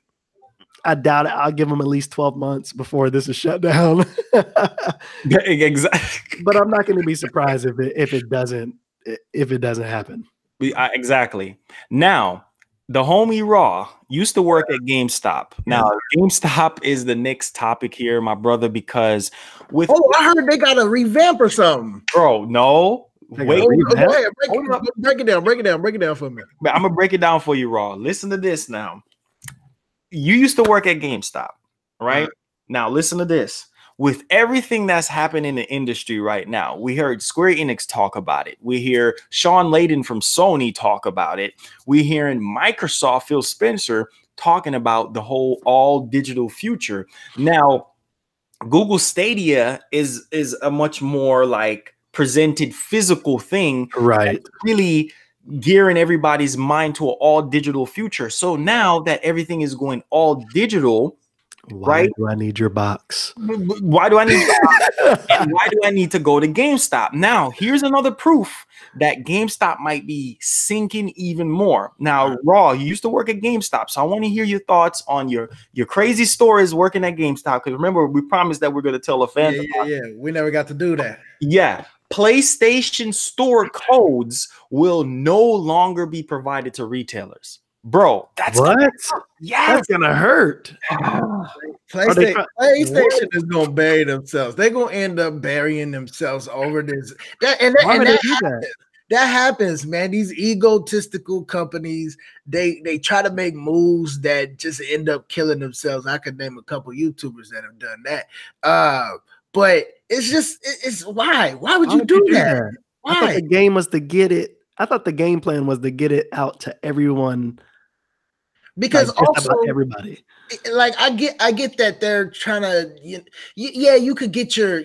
I doubt it. I'll give them at least 12 months before this is shut down. Exactly. But I'm not going to be surprised if it doesn't happen. Exactly. Now, the homie Raw used to work at GameStop. Now, GameStop is the next topic here, my brother, because I heard they got a revamp or something. Bro, no. Wait, go ahead. Break it down for me. I'm gonna break it down for you, Raw. Listen to this now. You used to work at GameStop, right? Now, listen to this. With everything that's happening in the industry right now, we heard Square Enix talk about it. We hear Sean Layden from Sony talk about it. We hearing Microsoft, Phil Spencer, talking about the whole all digital future. Now, Google Stadia is a much more like presented physical thing, right? Really gearing everybody's mind to an all digital future. So now that everything is going all digital, Why do I need your box? Why do I need and why do I need to go to GameStop? Now, here's another proof that GameStop might be sinking even more. Now, Raw, you used to work at GameStop, so I want to hear your thoughts on your crazy stories working at GameStop. Because remember, we promised that we're going to tell the fans. Yeah. We never got to do that. Yeah. PlayStation Store codes will no longer be provided to retailers. Bro, that's That's gonna hurt. PlayStation is gonna bury themselves. They're gonna end up burying themselves over this. That happens, man. These egotistical companies, they try to make moves that just end up killing themselves. I could name a couple YouTubers that have done that. But it's why? Why would you do that? Why? I thought the game was to get it. I thought the game plan was to get it out to everyone. Because also everybody, like I get that they're trying to, you could get your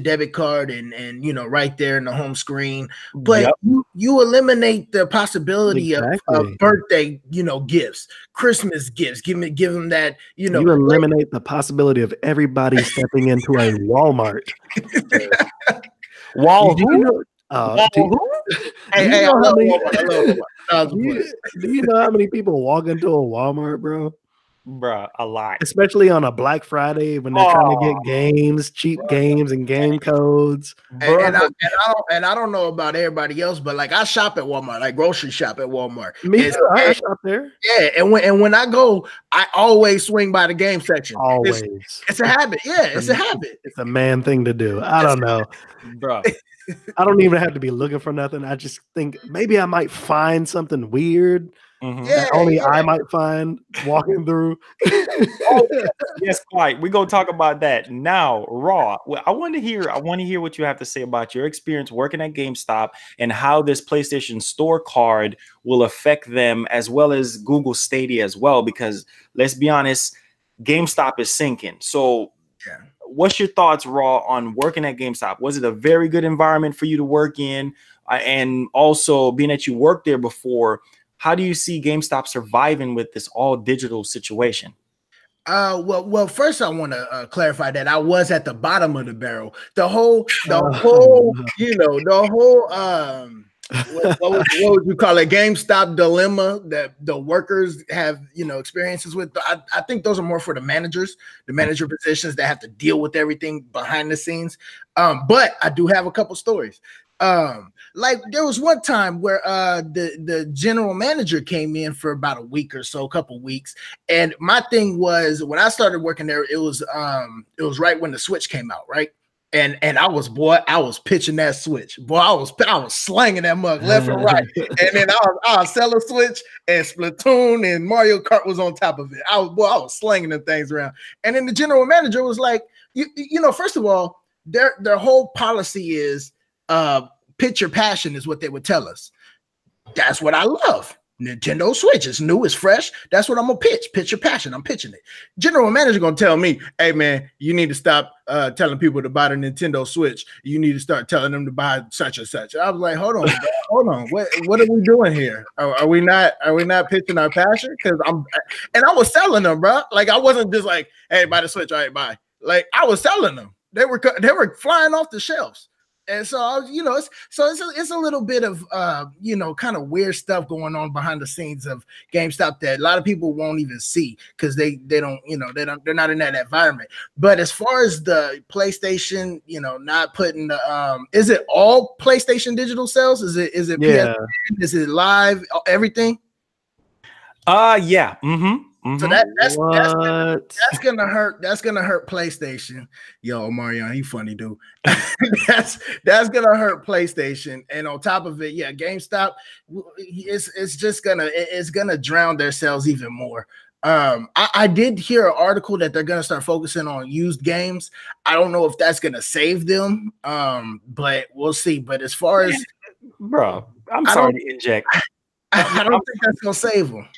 debit card and right there in the home screen, but you eliminate the possibility of birthday gifts, Christmas gifts. Give them that you eliminate the possibility of everybody stepping into a Walmart. Do you know how many people walk into a Walmart, bro? Bro, a lot. Especially on a Black Friday when they're trying to get games, cheap games, and game codes. And I don't know about everybody else, but like I shop at Walmart, like grocery shop at Walmart. Me too. I shop there. Yeah, and when I go, I always swing by the game section. Always. It's a habit. Yeah, it's a habit. It's a man thing to do. I don't know, bro. I don't even have to be looking for nothing. I just think maybe I might find something weird that only I might find walking through. Yes, quite. We're gonna talk about that now. Raw. Well, I want to hear what you have to say about your experience working at GameStop and how this PlayStation Store card will affect them, as well as Google Stadia as well. Because let's be honest, GameStop is sinking. So what's your thoughts, Raw, on working at GameStop? Was it a very good environment for you to work in? And also, being that you worked there before, how do you see GameStop surviving with this all digital situation? Well, first I want to clarify that I was at the bottom of the barrel. The whole, what would you call it? GameStop dilemma that the workers have, experiences with. I think those are more for the managers, the manager positions that have to deal with everything behind the scenes. But I do have a couple stories. Like there was one time where the general manager came in for about a week or so, a couple weeks, and my thing was when I started working there, it was right when the Switch came out, right? And I was pitching that Switch. Boy, I was slanging that mug left and right. And then I was sell a Switch, and Splatoon and Mario Kart was on top of it. I was slanging them things around. And then the general manager was like, first of all, their whole policy is pitch your passion is what they would tell us. That's what I love. Nintendo Switch, it's new, it's fresh. That's what I'm gonna pitch. Pitch your passion. I'm pitching it. General manager gonna tell me, hey man, you need to stop telling people to buy the Nintendo Switch. You need to start telling them to buy such and such. I was like, hold on, bro, what are we doing here? Are we not pitching our passion? Because I was selling them, bro. Like I wasn't just like, hey, buy the Switch, all right, buy. Like I was selling them. They were flying off the shelves. And so, it's a little bit of, kind of weird stuff going on behind the scenes of GameStop that a lot of people won't even see because they're not in that environment. But as far as the PlayStation, not putting the, is it all PlayStation digital sales? Is it PS5? Is it live? Everything? Yeah. Mm-hmm. So that's gonna hurt. That's gonna hurt PlayStation. Yo, Marion, he funny dude. that's gonna hurt PlayStation. And on top of it, GameStop, it's gonna drown their sales even more. I did hear an article that they're gonna start focusing on used games. I don't know if that's gonna save them. But we'll see. But as far as bro, I'm sorry to inject. I don't think that's gonna save them.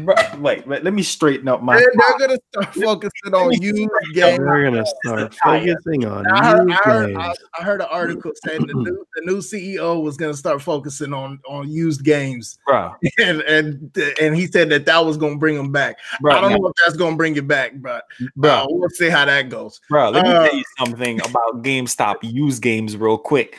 Bro, wait, let me straighten up my. They're gonna start focusing on used games. We're gonna start focusing on used games. I heard an article saying the new CEO was gonna start focusing on used games, bro. And he said that was gonna bring them back. Bro, I don't know if that's gonna bring it back, but we'll see how that goes. Bro, let me tell you something about GameStop used games real quick.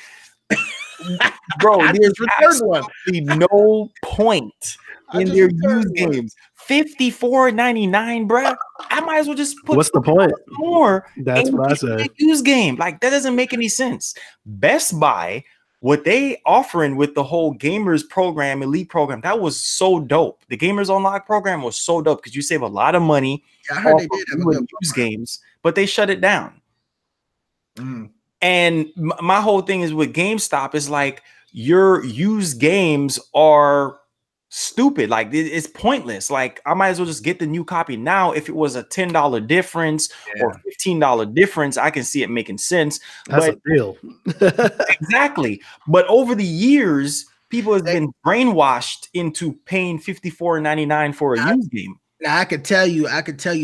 Bro, there's absolutely no point in their used games. $54.99, bro. I might as well just put what's the point more. That's what I said. Used game, like that doesn't make any sense. Best Buy, what they offering with the whole gamers program, elite program, that was so dope. The Gamers Unlock program was so dope because you save a lot of money. Yeah, I heard they did with used games, but they shut it down. And my whole thing is with GameStop is like your used games are stupid. Like it's pointless. Like I might as well just get the new copy now. If it was a $10 difference or $15 difference, I can see it making sense. That's a deal. Exactly. But over the years, people have been brainwashed into paying $54.99 for a used game. Now I could tell you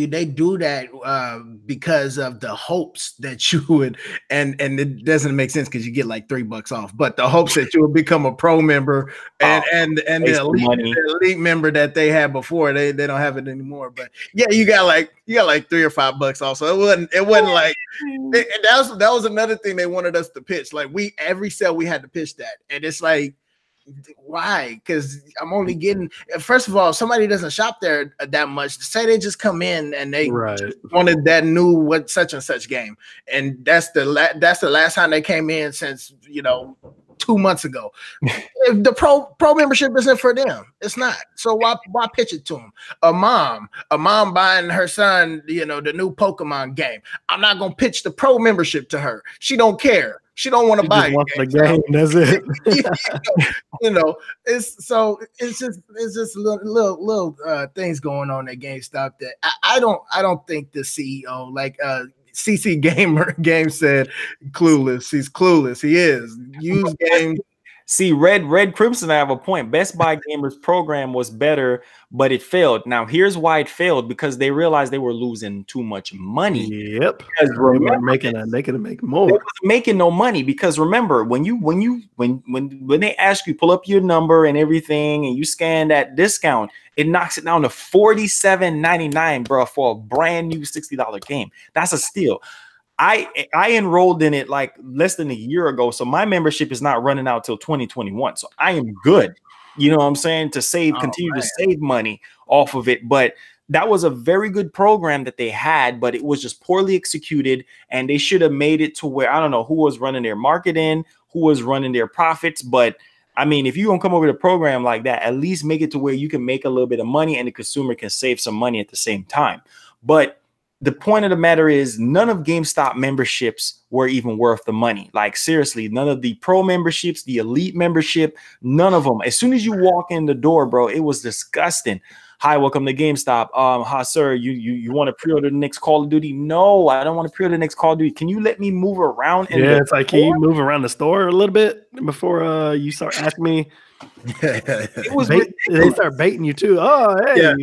they do that because of the hopes that you would, and it doesn't make sense because you get like $3 off, but the hopes that you would become a pro member and the elite member that they had before, they don't have it anymore. But yeah, you got like $3 or $5 off. So it wasn't like that was another thing they wanted us to pitch. Like every sale we had to pitch that, and it's like, why? Because I'm only getting, first of all, somebody doesn't shop there that much. Say they just come in and they just wanted that new such and such game, and that's the last time they came in since 2 months ago. If the pro membership isn't for them, it's not. So why pitch it to them? A mom buying her son, the new Pokemon game. I'm not gonna pitch the pro membership to her. She don't care. She don't want to buy it. The game. That's it. It's just little things going on at GameStop that I don't think the CEO, like CC Game said, clueless. He's clueless. He is. Used games. See, Red Crimson, I have a point. Best Buy Gamers program was better, but it failed. Now, here's why it failed: because they realized they were losing too much money. Yep. Because they were they could make more. They wasn't making no money because remember, when they ask you pull up your number and everything, and you scan that discount, it knocks it down to $47.99, bro, for a brand new $60 game. That's a steal. I enrolled in it like less than a year ago, so my membership is not running out till 2021. So I am good, you know what I'm saying, to continue to save money off of it. But that was a very good program that they had, but it was just poorly executed, and they should have made it to where I don't know who was running their marketing, who was running their profits. But I mean, if you're gonna come over to a program like that, at least make it to where you can make a little bit of money and the consumer can save some money at the same time. But the point of the matter is none of GameStop memberships were even worth the money. Like seriously, none of the pro memberships, the elite membership, none of them. As soon as you walk in the door, bro, it was disgusting. Hi, welcome to GameStop. Hi, sir. You want to pre-order the next Call of Duty? No, I don't want to pre-order the next Call of Duty. Can you let me move around? It's like, can you move around the store a little bit before you start asking me? It was they start baiting you too. Oh, hey, that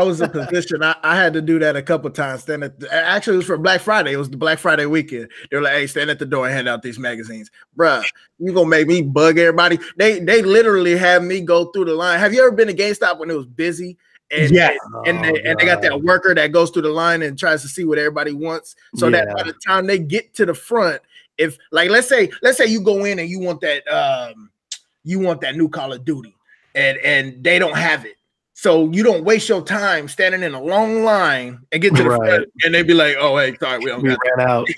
was a position. I had to do that a couple times. Actually, it was for Black Friday. It was the Black Friday weekend. They were like, "Hey, stand at the door and hand out these magazines, bruh. You gonna make me bug everybody?" They literally had me go through the line. Have you ever been to GameStop when it was busy? And they got that worker that goes through the line and tries to see what everybody wants, so that by the time they get to the front. If like let's say you go in and you want that new Call of Duty and they don't have it, so you don't waste your time standing in a long line and get to the front and they be like, oh hey, sorry, we ran out.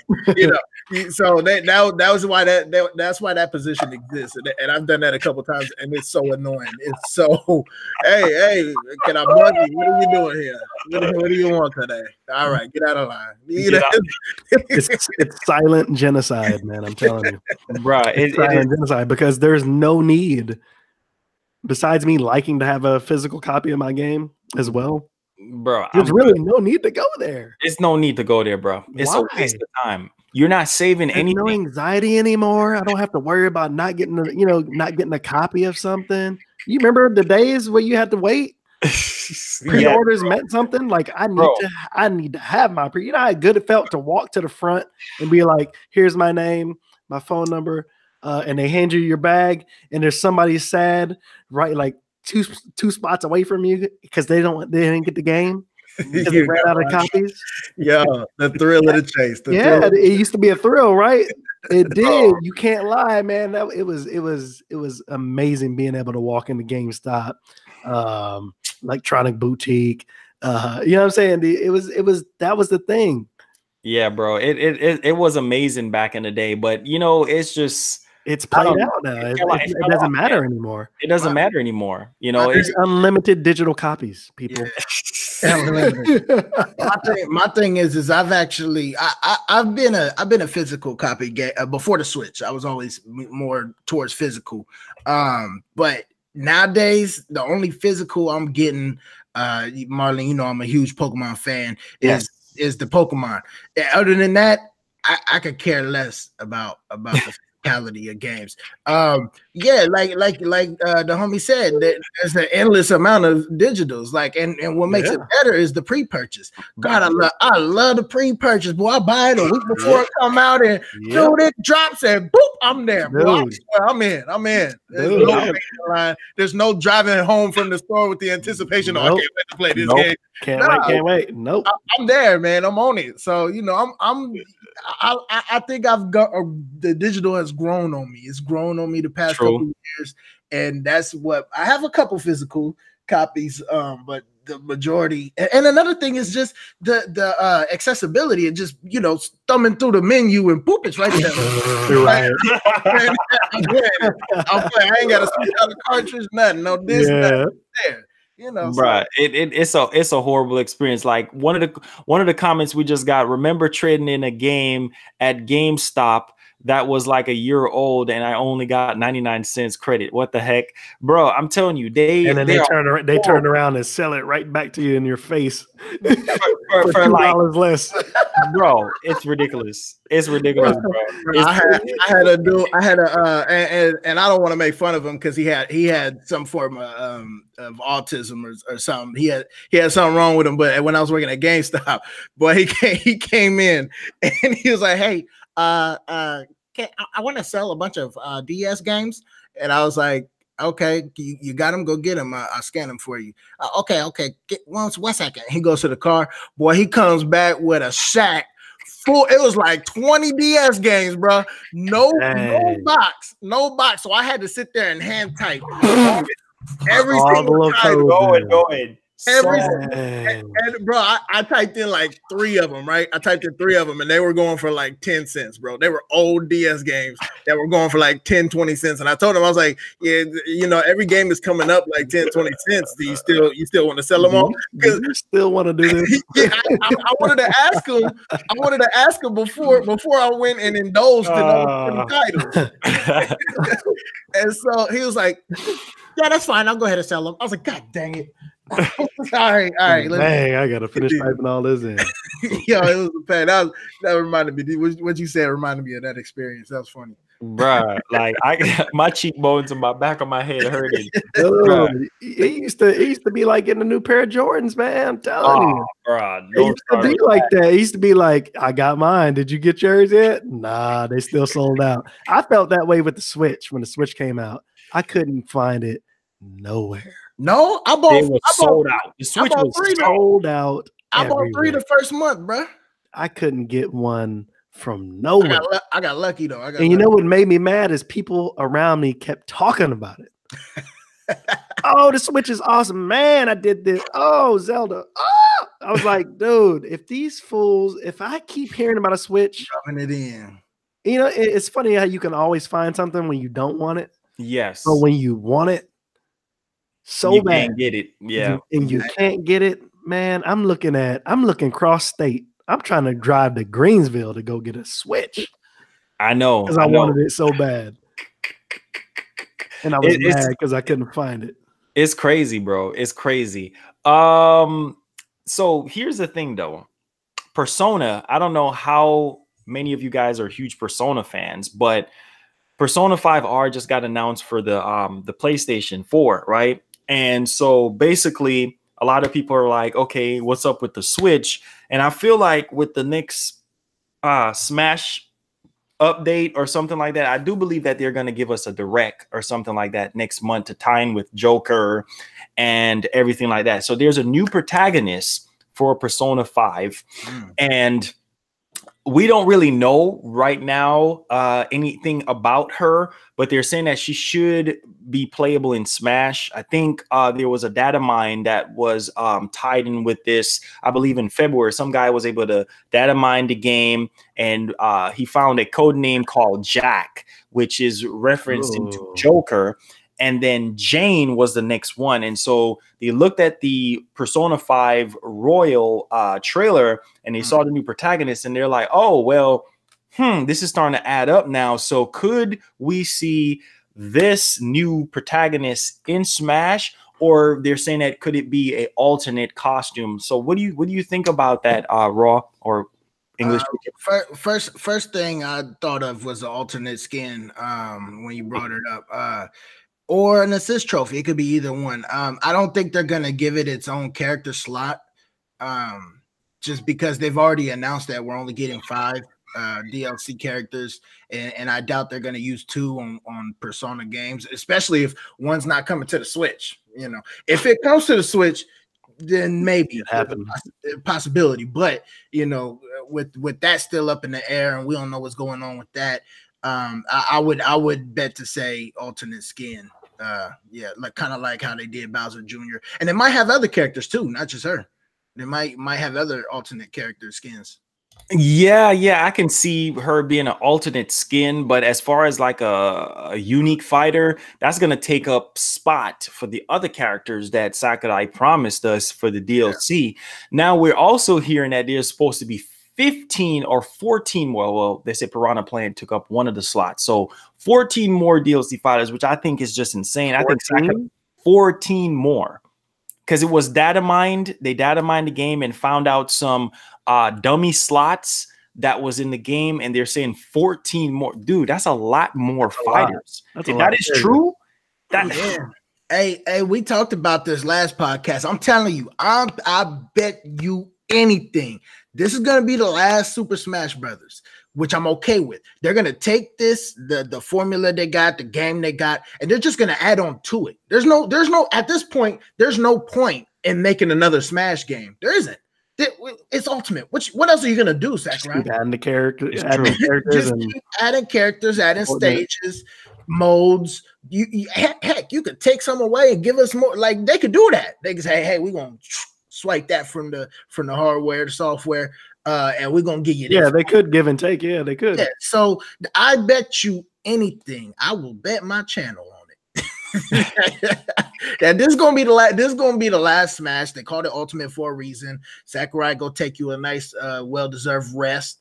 So that was why that's why that position exists, and I've done that a couple times, and it's so annoying. It's so hey, can I bug you? What are you doing here? What do you want today? All right, get out of line. It's silent genocide, man. I'm telling you, bro. It's silent genocide because there's no need. Besides me liking to have a physical copy of my game as well, bro, there's really no need to go there. There's no need to go there, bro. It's a waste of time. You're not saving anything. No anxiety anymore. I don't have to worry about not getting a copy of something. You remember the days where you had to wait? Pre-orders meant something. Like I need to have my pre. You know how good it felt to walk to the front and be like, "Here's my name, my phone number," and they hand you your bag, and there's somebody sad, right? Like two spots away from you because they didn't get the game because they ran out of copies. Yeah, the thrill of the chase. It used to be a thrill, right? It did. You can't lie, man. It was amazing being able to walk into GameStop, electronic boutique. You know what I'm saying? That was the thing. Yeah, bro. It was amazing back in the day, but you know, it's played out now. It doesn't matter anymore. It doesn't matter anymore. You know, it's unlimited digital copies, people. My thing is I've been a physical copy before the Switch. I was always more towards physical. But nowadays the only physical I'm getting, Marlon, you know I'm a huge Pokemon fan, is the Pokemon. Other than that, I could care less about the physicality of games. Like the homie said, there's an endless amount of digitals. Like, and what makes it better is the pre-purchase. God, I love the pre-purchase. Boy, I buy it a week before it come out, and dude, it drops and boop, I'm there. Boy, I'm in. There's no driving home from the store with the anticipation. I can't wait to play this game. Can't wait. Nope. I'm there, man. I'm on it. So you know, I think I've got the digital has grown on me. It's grown on me the past couple of years, and that's what I have a couple physical copies, but the majority. And another thing is just the accessibility, and just thumbing through the menu and boop, it's right there. Right. I ain't got to switch out the cartridge, nothing. No this, nothing there. Right. It's a horrible experience. Like one of the comments we just got, remember trading in a game at GameStop that was like a year old and I only got 99 cents credit. What the heck, bro? I'm telling you, they turn around and sell it right back to you in your face for $2 less. Bro, it's ridiculous. It's ridiculous, bro. I had and I don't want to make fun of him because he had some form of autism or something. He had something wrong with him. But when I was working at GameStop, boy, he came in and he was like, "Hey, I want to sell a bunch of DS games," and I was like, "Okay, you got them? Go get them. I'll scan them for you." Okay. Get one second. He goes to the car. Boy, he comes back with a sack full. It was like 20 DS games, bro. No box. So I had to sit there and hand type every single time. Going. And bro, I typed in like 3 of them, right? I typed in 3 of them and they were going for like 10 cents, bro. They were old DS games that were going for like 10, 20 cents. And I told him, I was like, yeah, every game is coming up like 10, 20 cents. Do you still want to sell them all? Because you still want to do this? I wanted to ask him before I went and indulged in those titles. And so he was like, yeah, that's fine. I'll go ahead and sell them. I was like, God dang it. all right. Dang, I gotta finish typing all this in. Yo, it was a pain. That reminded me. What you said reminded me of that experience. That was funny, bruh. Like my cheekbones and my back of my head hurting. It used to be like getting a new pair of Jordans, man. I'm telling you, bruh. It used to be like that. It used to be like, I got mine. Did you get yours yet? Nah, they still sold out. I felt that way with the Switch when the Switch came out. I couldn't find it nowhere. No, I sold out. The Switch was sold out. I bought 3 the first month, bro. I couldn't get one from nowhere. I got lucky though. You know what made me mad is people around me kept talking about it. Oh, the Switch is awesome, man! I did this. Oh, Zelda. Oh! I was like, dude, if I keep hearing about a Switch, dropping it in. It's funny how you can always find something when you don't want it. Yes. But when you want it so you bad, can't get it. Yeah. And you can't get it, man. I'm looking cross state. I'm trying to drive to Greensville to go get a Switch. I know. Because I wanted it so bad. And I was mad because I couldn't find it. It's crazy, bro. It's crazy. So here's the thing though. Persona, I don't know how many of you guys are huge Persona fans, but Persona 5R just got announced for the PlayStation 4, right? And so basically a lot of people are like, okay, what's up with the Switch? And I feel like with the next Smash update or something like that, I do believe that they're going to give us a direct or something like that next month to tie in with Joker and everything like that. So there's a new protagonist for Persona 5 and we don't really know right now anything about her, but they're saying that she should be playable in Smash. I think there was a data mine that was tied in with this. I believe in February, some guy was able to data mine the game, and he found a code name called Jack, which is referenced into Joker. And then Jane was the next one. And so they looked at the Persona 5 Royal trailer and they saw the new protagonist and they're like, oh, well, this is starting to add up now. So could we see this new protagonist in Smash? Or they're saying that could it be an alternate costume? So what do you think about that, Raw or English? First thing I thought of was an alternate skin when you brought it up. Or an assist trophy. It could be either one. I don't think they're going to give it its own character slot just because they've already announced that we're only getting 5 DLC characters, and I doubt they're going to use 2 on Persona games, especially if one's not coming to the Switch. You know, if it comes to the Switch, then maybe it happens. A possibility. But, you know, with that still up in the air and we don't know what's going on with that, I would bet to say alternate skin. Like kind of like how they did Bowser Jr. And they might have other characters too, not just her. They might have other alternate character skins. Yeah, I can see her being an alternate skin, but as far as like a unique fighter, that's gonna take up spot for the other characters that Sakurai promised us for the DLC. Now we're also hearing that there's supposed to be 15 or 14 well they said Piranha Plant took up one of the slots, so 14 more DLC fighters, which I think is just insane. 14? I think 14 more, because it was data mined. They data mined the game and found out some dummy slots that was in the game, and they're saying 14 more. Dude, that's a lot more fighters. If that is true, hey, we talked about this last podcast. I'm telling you, I bet you anything this is going to be the last Super Smash Brothers, which I'm okay with. They're going to take this, the formula they got, the game they got, and they're just going to add on to it. There's no, at this point, there's no point in making another Smash game. There isn't. It's Ultimate. What else are you going to do, Sakurai? Keep adding the characters. Keep adding characters, adding stages, modes. Heck, you could take some away and give us more. Like, they could do that. They could say, hey, we're going to swipe that from the hardware, the software, and we're gonna give you this. Yeah, they could give and take. Yeah, they could. Yeah, so I bet you anything. I will bet my channel on it. That this is gonna be the last Smash. They called it Ultimate for a reason. Sakurai go take you a nice, well-deserved rest.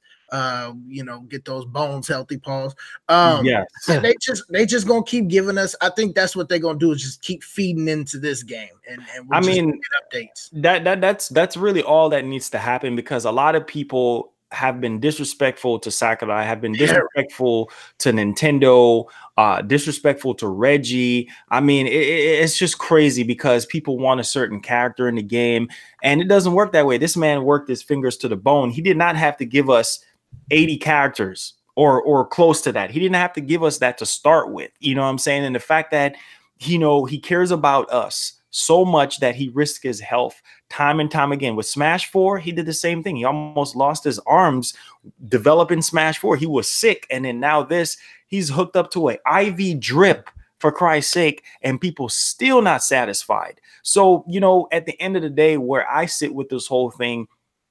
Get those bones healthy, Pauls. Yes. They just gonna keep giving us. I think that's what they're gonna do, is just keep feeding into this game, and I mean, updates. That's really all that needs to happen, because a lot of people have been disrespectful to Sakurai, have been disrespectful to Nintendo, disrespectful to Reggie. I mean, it's just crazy because people want a certain character in the game, and it doesn't work that way. This man worked his fingers to the bone. He did not have to give us 80 characters or close to that. He didn't have to give us that to start with. You know what I'm saying? And the fact that, he cares about us so much that he risked his health time and time again. With Smash 4, he did the same thing. He almost lost his arms developing Smash 4. He was sick. And then now he's hooked up to an IV drip, for Christ's sake, and people still not satisfied. So, at the end of the day, where I sit with this whole thing,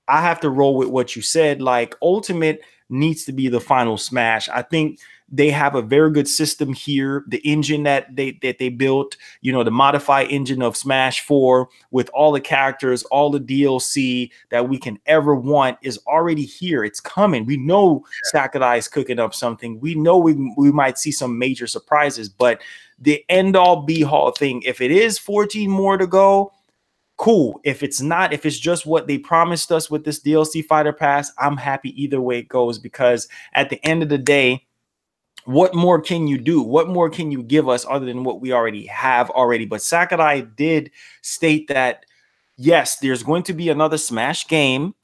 I have to roll with what you said. Like, Ultimate needs to be the final Smash. I think they have a very good system here. The engine that they built, the modified engine of Smash 4 with all the characters, all the DLC that we can ever want is already here. It's coming. We know Sakurai is cooking up something. We know we might see some major surprises, but the end all be all thing, if it is 14 more to go, cool. If it's not, if it's just what they promised us with this DLC Fighter Pass, I'm happy either way it goes, because at the end of the day, what more can you do? What more can you give us other than what we already have already? But Sakurai did state that, yes, there's going to be another Smash game,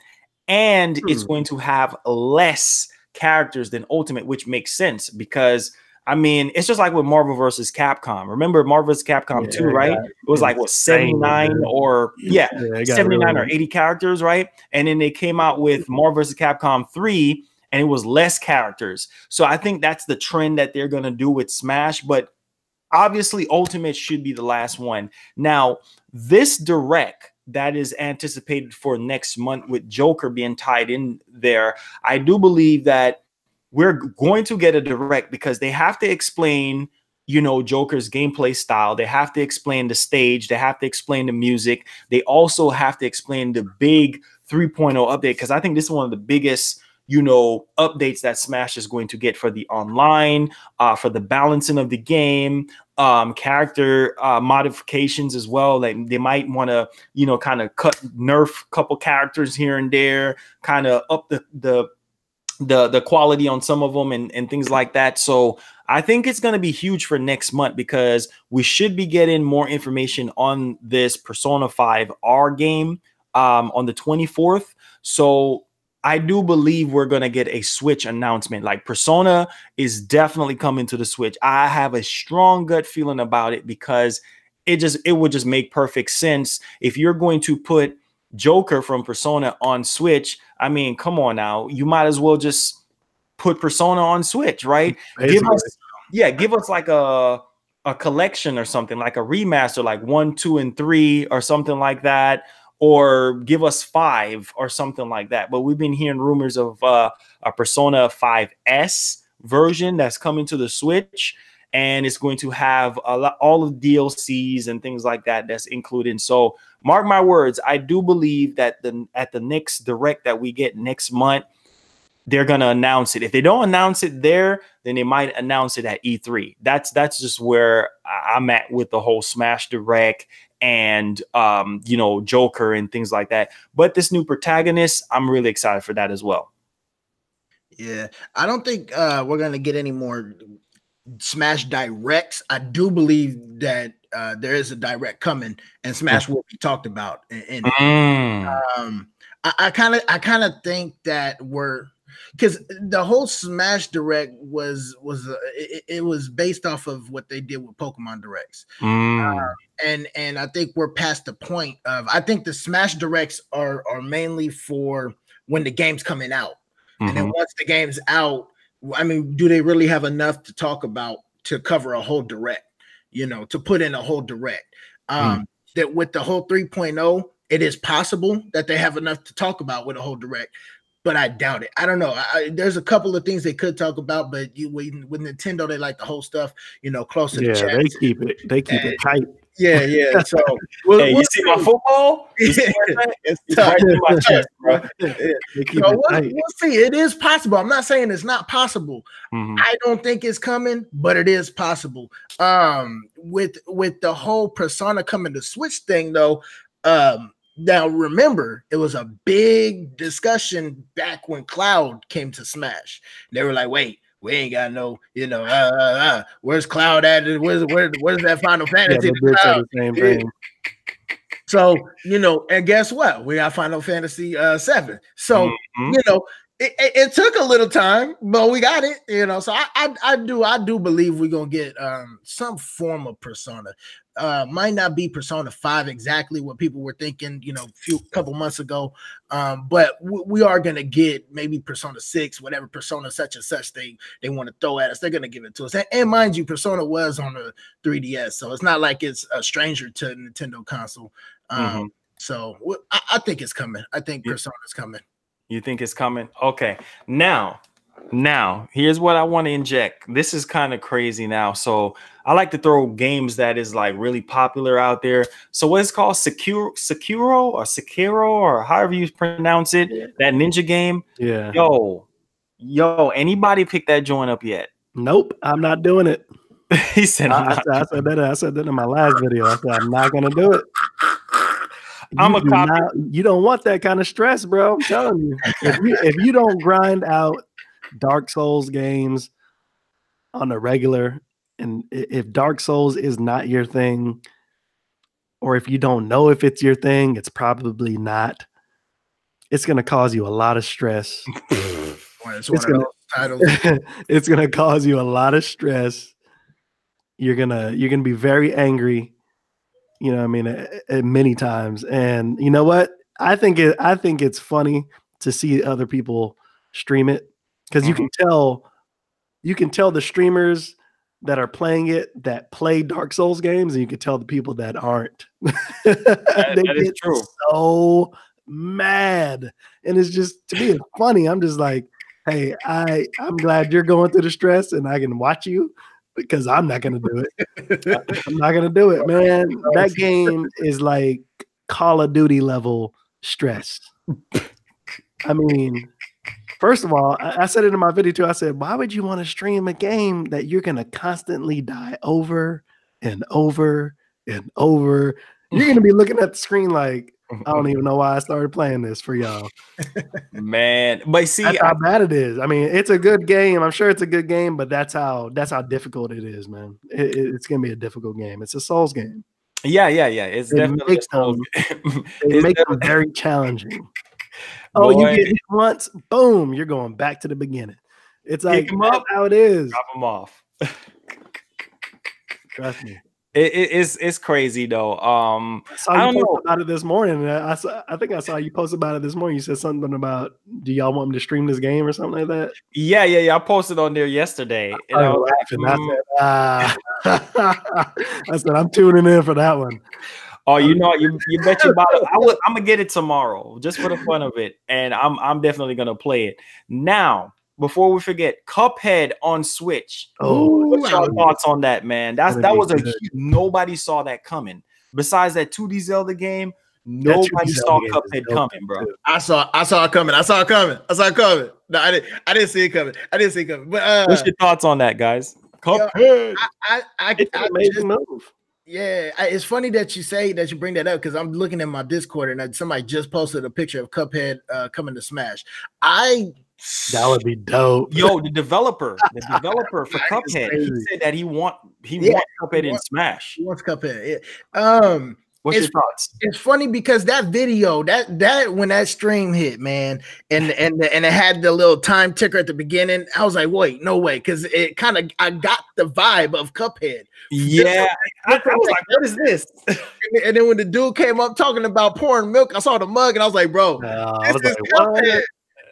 and it's going to have less characters than Ultimate, which makes sense because I mean, it's just like with Marvel versus Capcom. Remember Marvel vs. Capcom 2, right? It was like what 79 or 79 or 80 characters, right? And then they came out with Marvel vs. Capcom 3, and it was less characters. So I think that's the trend that they're gonna do with Smash, but obviously Ultimate should be the last one. Now, this direct that is anticipated for next month with Joker being tied in there, I do believe that we're going to get a direct because they have to explain, you know, Joker's gameplay style. They have to explain the stage. They have to explain the music. They also have to explain the big 3.0 update because I think this is one of the biggest, you know, updates that Smash is going to get for the online, for the balancing of the game, character modifications as well. Like they might want to, you know, kind of nerf a couple characters here and there, kind of up the quality on some of them and things like that. So I think it's going to be huge for next month because we should be getting more information on this Persona 5 R game on the 24th. So I do believe we're going to get a Switch announcement. Like Persona is definitely coming to the Switch. I have a strong gut feeling about it because it would just make perfect sense if you're going to put Joker from Persona on Switch. I mean, come on now. You might as well just put Persona on Switch, right? Give us like a collection or something, like a remaster, like 1, 2, and 3 or something like that. Or give us 5 or something like that. But we've been hearing rumors of a Persona 5S version that's coming to the Switch, and it's going to have all of DLCs and things like that that's included. So mark my words, I do believe that at the next direct that we get next month, they're going to announce it. If they don't announce it there, then they might announce it at E3. That's just where I'm at with the whole Smash Direct and you know, Joker and things like that. But this new protagonist, I'm really excited for that as well. Yeah, I don't think we're gonna get any more Smash Directs. I do believe that there is a direct coming, and Smash will be talked about. I kind of think that because the whole Smash Direct was based off of what they did with Pokemon Directs. And I think we're past the point of, I think the Smash Directs are mainly for when the game's coming out. And then once the game's out, I mean, do they really have enough to talk about to cover a whole direct, you know, to put in a whole direct? That with the whole 3.0, it is possible that they have enough to talk about with a whole direct, but I doubt it. I don't know. There's a couple of things they could talk about, but with Nintendo, they like the whole stuff, you know, close to the chest. They keep it tight. Yeah. So hey, you see my football? It's right in my chest, bro. We'll see. It is possible. I'm not saying it's not possible. I don't think it's coming, but it is possible. With the whole Persona coming to Switch thing, though. Now remember, it was a big discussion back when Cloud came to Smash. They were like, "Wait, we ain't got no, you know, where's Cloud at? Where's that Final Fantasy?" The same thing. So, you know, and guess what? We got Final Fantasy 7. So, you know, it took a little time, but we got it. You know, so I do believe we're gonna get some form of Persona. Might not be Persona 5 exactly what people were thinking, you know, couple months ago. But we are gonna get maybe Persona 6, whatever Persona such and such they want to throw at us. They're gonna give it to us. And mind you, Persona was on the 3DS, so it's not like it's a stranger to Nintendo console. So I think it's coming. I think Persona's coming. You think it's coming? Okay. Now, here's what I want to inject. This is kind of crazy now. So I like to throw games that is like really popular out there. So what is called Sekiro or however you pronounce it, that ninja game. Yeah. Yo, anybody pick that joint up yet? Nope, I'm not doing it. He said, I said that in my last video. I said I'm not gonna do it. You don't want that kind of stress, bro. I'm telling you. If you don't grind out Dark Souls games, on a regular, and if Dark Souls is not your thing, or if you don't know if it's your thing, it's probably not. It's going to cause you a lot of stress. It's one of those titles. It's going to cause you a lot of stress. You're gonna be very angry. You know what I mean, many times. And you know what? I think it's funny to see other people stream it, because you can tell the streamers that are playing it that play Dark Souls games, and you can tell the people that aren't. That is true. So mad, and it's just, to me, it's funny. I'm just like, hey, I'm glad you're going through the stress, and I can watch you, because I'm not gonna do it. I'm not gonna do it, man. That game is like Call of Duty level stress. I mean, first of all, I said it in my video too. I said, why would you want to stream a game that you're gonna constantly die over and over and over? You're gonna be looking at the screen like, I don't even know why I started playing this for y'all. Man, but see, that's how bad it is. I mean, it's a good game. I'm sure it's a good game, but that's how difficult it is, man. It's gonna be a difficult game. It's a Souls game. Yeah. It's definitely it makes them very challenging. Oh, you get hit once, boom, you're going back to the beginning. It's like that's how it is. Drop them off. Trust me. It's crazy though. I don't know about it this morning. I think I saw you post about it this morning. You said something about, do y'all want me to stream this game or something like that? Yeah. I posted on there yesterday. And I was laughing. I said, I'm tuning in for that one. Oh, you bet your bottom. I'm gonna get it tomorrow just for the fun of it, and I'm definitely gonna play it now. Before we forget, Cuphead on Switch. Oh, what's your thoughts on that, man? That was nobody saw that coming. Besides that 2D Zelda game, nobody saw Cuphead coming, bro. I saw it coming. No, I didn't see it coming. But what's your thoughts on that, guys? Cuphead. It's an amazing move. Yeah, it's funny that you bring that up, because I'm looking at my Discord and somebody just posted a picture of Cuphead coming to Smash. That would be dope. Yo, the developer for Cuphead, he said that he wants Cuphead in Smash. He wants Cuphead. Yeah. What's your thoughts? It's funny because that video, that when that stream hit, man, and it had the little time ticker at the beginning, I was like, wait, no way, because it kind of, I got the vibe of Cuphead. Yeah, I was like, what is this? And then when the dude came up talking about pouring milk, I saw the mug and I was like, bro, this is Cuphead.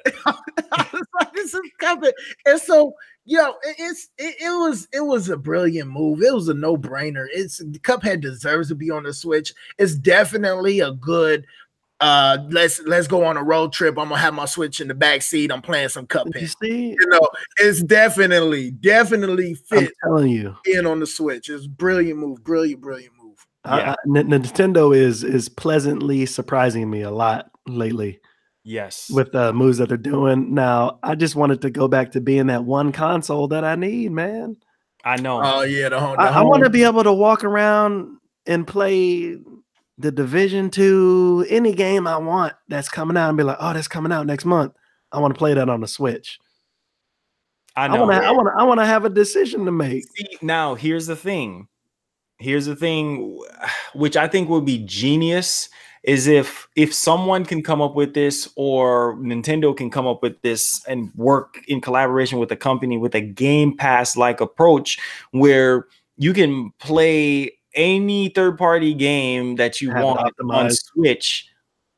I was like, this is Cuphead. And so, it was a brilliant move. It was a no-brainer. Cuphead deserves to be on the Switch. It's definitely a good let's go on a road trip. I'm gonna have my Switch in the back seat. I'm playing some Cuphead. You see, it's definitely fit. I'm telling you, in on the Switch. It's a brilliant move. Brilliant move. Yeah. Nintendo is pleasantly surprising me a lot lately. Yes, with the moves that they're doing now. I just wanted to go back to being that one console that I need, man. I know. Oh yeah, I want to be able to walk around and play the Division 2, any game I want that's coming out, and be like, oh, that's coming out next month. I want to play that on the Switch. I know. I want to have a decision to make. See, now here's the thing, which I think would be genius, is if someone can come up with this, or Nintendo can come up with this and work in collaboration with the company with a Game Pass like approach, where you can play any third-party game that you want on Switch,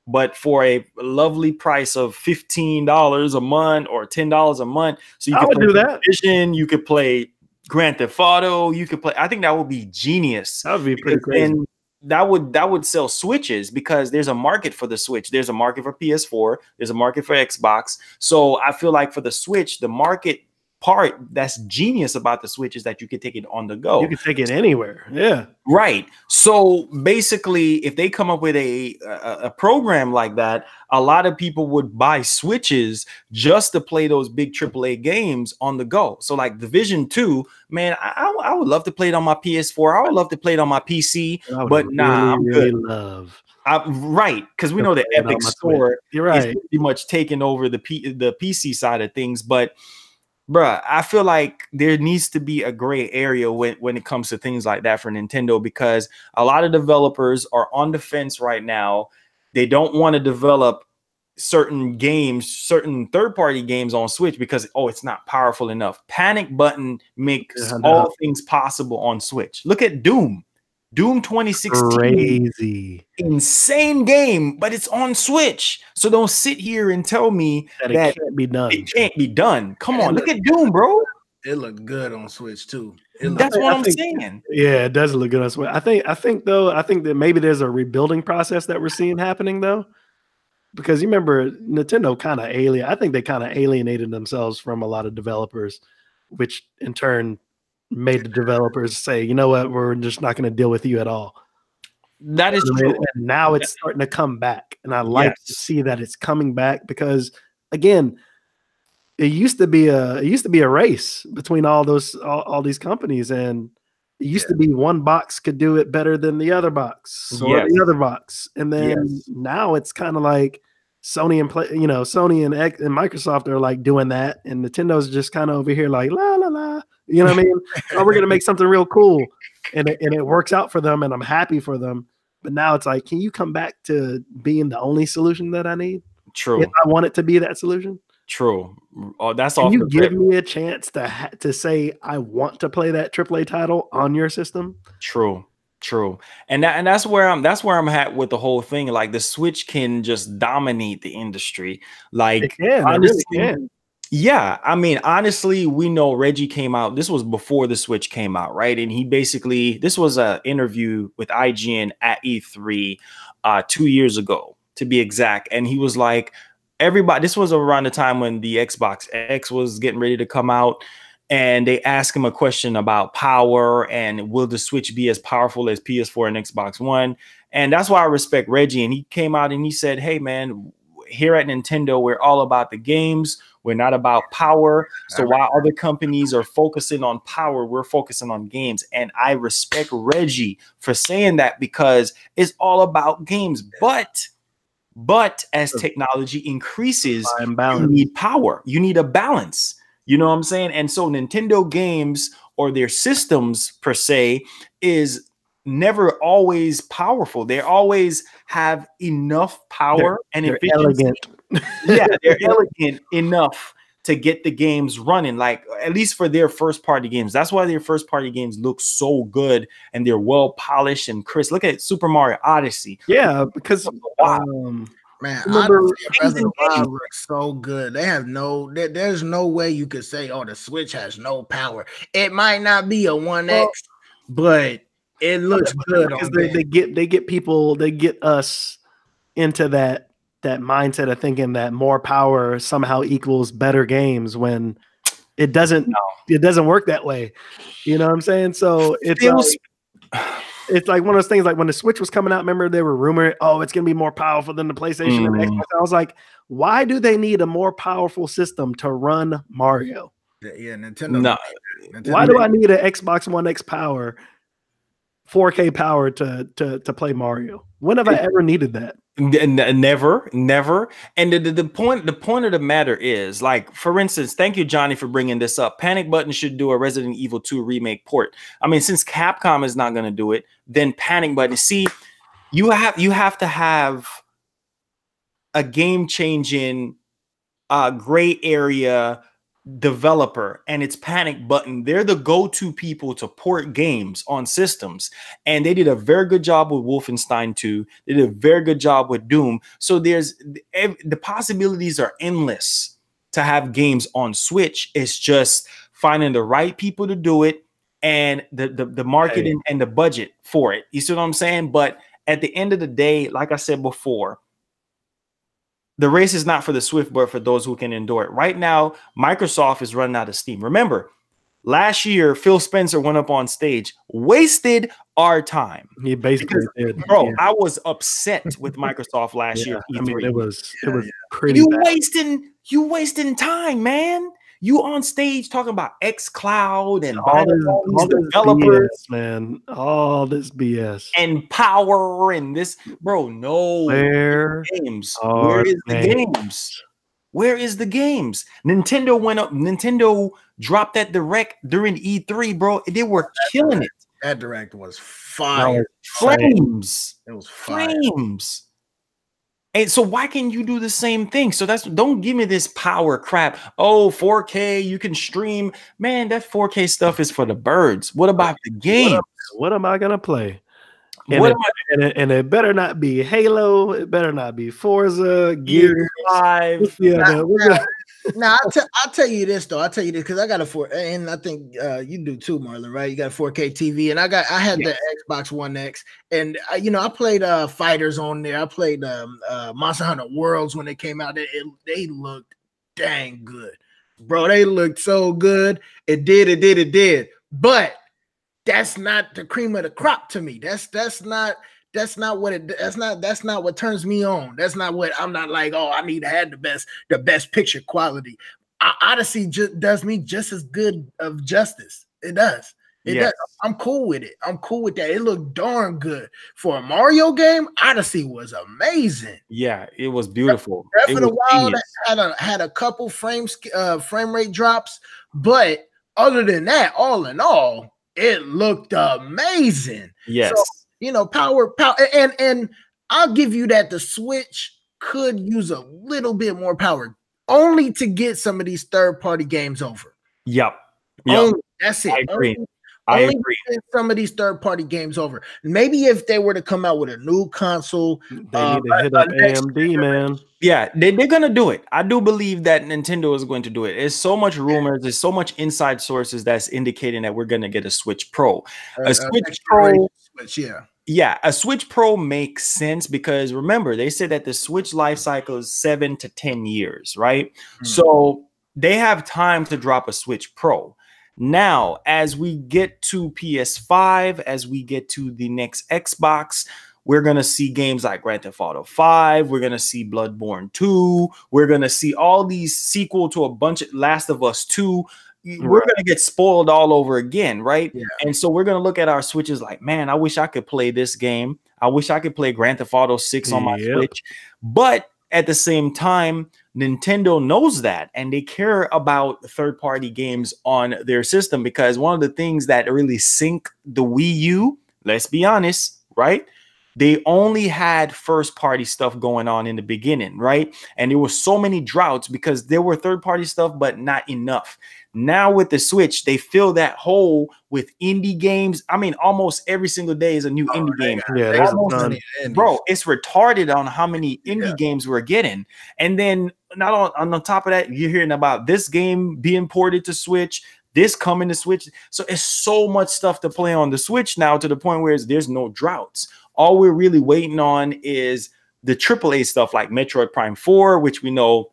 but for a lovely price of $15 a month or $10 a month. So you can play Division, you could play Grand Theft Auto, you could play. I think that would be genius. That would be pretty crazy. That would sell Switches, because there's a market for the Switch. There's a market for PS4. There's a market for Xbox. So I feel like for the Switch, the market part that's genius about the Switch is that you can take it on the go. You can take it anywhere. Yeah. Right. So basically, if they come up with a program like that, a lot of people would buy Switches just to play those big AAA games on the go. So like Division 2, man, I would love to play it on my PS4. I would love to play it on my PC, but I'm good. Right, because we know the Epic Store is pretty much taking over the PC side of things, but Bruh, I feel like there needs to be a gray area when it comes to things like that for Nintendo, because a lot of developers are on the fence right now. They don't want to develop certain games, certain third-party games on Switch because, oh, it's not powerful enough. Panic Button makes all things possible on Switch. Look at Doom. Doom 2016. Crazy. Insane game, but it's on Switch. So don't sit here and tell me that it can't be done. It can't be done. Come on, look at Doom, bro. It looked good on Switch too. That's what I'm saying. Yeah, it does look good on Switch. I think that maybe there's a rebuilding process that we're seeing happening though. Because you remember Nintendo I think they kind of alienated themselves from a lot of developers, which in turn made the developers say, you know what, we're just not going to deal with you at all. That is true. And now it's starting to come back. And I like to see that it's coming back because, again, it used to be a race between all these companies, and it used to be one box could do it better than the other box or the other box. And then now it's kind of like Sony and Microsoft are like doing that, and Nintendo's just kind of over here like la la la. You know what I mean? Oh, we're gonna make something real cool, and it works out for them, and I'm happy for them. But now it's like, can you come back to being the only solution that I need? True. If I want it to be that solution. True. Oh, that's all. Can you give me a chance to say I want to play that AAA title on your system? True. And that's where I'm at with the whole thing. Like the Switch can just dominate the industry. Like honestly, yeah. I mean, honestly, we know Reggie came out. This was before the Switch came out, right? And this was an interview with IGN at E3 2 years ago, to be exact. And he was like, this was around the time when the Xbox X was getting ready to come out, and they asked him a question about power and will the Switch be as powerful as PS4 and Xbox One? And that's why I respect Reggie. And he came out and he said, hey man, here at Nintendo, we're all about the games. We're not about power. So while other companies are focusing on power, we're focusing on games. And I respect Reggie for saying that, because it's all about games. But as technology increases, you need power. You need a balance. You know what I'm saying? And so Nintendo games or their systems per se is never always powerful. They always have enough power and efficiency. Elegant. Yeah, they're elegant enough to get the games running, like at least for their first party games. That's why their first party games look so good and they're well polished and crisp. Look at Super Mario Odyssey. Yeah, because man, Odyssey looks so good. There's no way you could say, oh, the Switch has no power. It might not be a 1X, but it looks good. Because they get us into that mindset of thinking that more power somehow equals better games, when it doesn't work that way. You know what I'm saying? So it's like one of those things, like when the Switch was coming out, remember they were rumored, oh, it's going to be more powerful than the PlayStation and Xbox. I was like, why do they need a more powerful system to run Mario? Yeah, Nintendo. No. Why do I need an Xbox One X power, 4K power to play Mario? When have I ever needed that? Never. And the point of the matter is, like, for instance, thank you, Johnny, for bringing this up. Panic Button should do a Resident Evil 2 remake port. I mean, since Capcom is not going to do it, then Panic Button. See, you have to have a game-changing gray area developer, and it's Panic Button. They're the go-to people to port games on systems, and they did a very good job with Wolfenstein 2. They did a very good job with Doom. So the possibilities are endless to have games on Switch. It's just finding the right people to do it and the marketing and the budget for it. You see what I'm saying? But at the end of the day, like I said before, the race is not for the swift, but for those who can endure it. Right now, Microsoft is running out of steam. Remember, last year, Phil Spencer went up on stage, wasted our time. He basically did. Bro, I was upset with Microsoft last year. I mean, it was pretty bad. You wasting time, man. You on stage talking about xCloud and all these developers, BS, man. All this BS and power and this, bro. No, where games? Where is the games? Where is the games? Nintendo went up. Nintendo dropped that direct during E3, bro. They were killing it. That direct was fire. Flames. It was fire. Flames. And so why can't you do the same thing? So don't give me this power crap. Oh, 4K, you can stream. Man, that 4K stuff is for the birds. What about the game? What am I gonna play? And it better not be Halo. It better not be Forza, Gears 5. Yeah. Now I'll tell you this though. I'll tell you this because I got and I think you do too, Marlon. Right? You got a 4K TV, and I had the Xbox One X, and I played Fighters on there. I played Monster Hunter Worlds when they came out. They looked dang good, bro. They looked so good. It did. But that's not the cream of the crop to me. That's not what turns me on. That's not what I'm not like, oh, I need to have the best picture quality. Odyssey does me just as good of justice. It does. It does. I'm cool with it. I'm cool with that. It looked darn good. For a Mario game, Odyssey was amazing. Yeah, it was beautiful. Breath of the Wild had a couple frame rate drops, but other than that, all in all, it looked amazing. Yes. So, power, and I'll give you that the Switch could use a little bit more power, only to get some of these third-party games over. Yep. That's it. I agree. Only to get some of these third-party games over. Maybe if they were to come out with a new console, they need to hit up AMD, man. Yeah, they're gonna do it. I do believe that Nintendo is going to do it. There's so much rumors, there's so much inside sources that's indicating that we're gonna get a Switch Pro. A Switch Pro, a Switch Pro makes sense because remember, they said that the Switch life cycle is 7 to 10 years, right? So they have time to drop a Switch Pro. Now, as we get to PS5, as we get to the next Xbox, we're going to see games like Grand Theft Auto 5. We're going to see Bloodborne 2. We're going to see all these sequel to a bunch of Last of Us 2. We're going to get spoiled all over again, right? Yeah. And so we're going to look at our Switches like, man, I wish I could play this game. I wish I could play Grand Theft Auto 6 on my Switch. But at the same time, Nintendo knows that, and they care about third-party games on their system because one of the things that really sink the Wii U, let's be honest, right? They only had first-party stuff going on in the beginning, right? And there were so many droughts because there were third-party stuff, but not enough. Now with the Switch, they fill that hole with indie games. I mean, almost every single day is a new indie game. Yeah, there's bro, it's retarded on how many indie games we're getting. And then not on top of that, you're hearing about this game being ported to Switch, this coming to Switch. So it's so much stuff to play on the Switch now to the point where there's no droughts. All we're really waiting on is the AAA stuff like Metroid Prime 4, which we know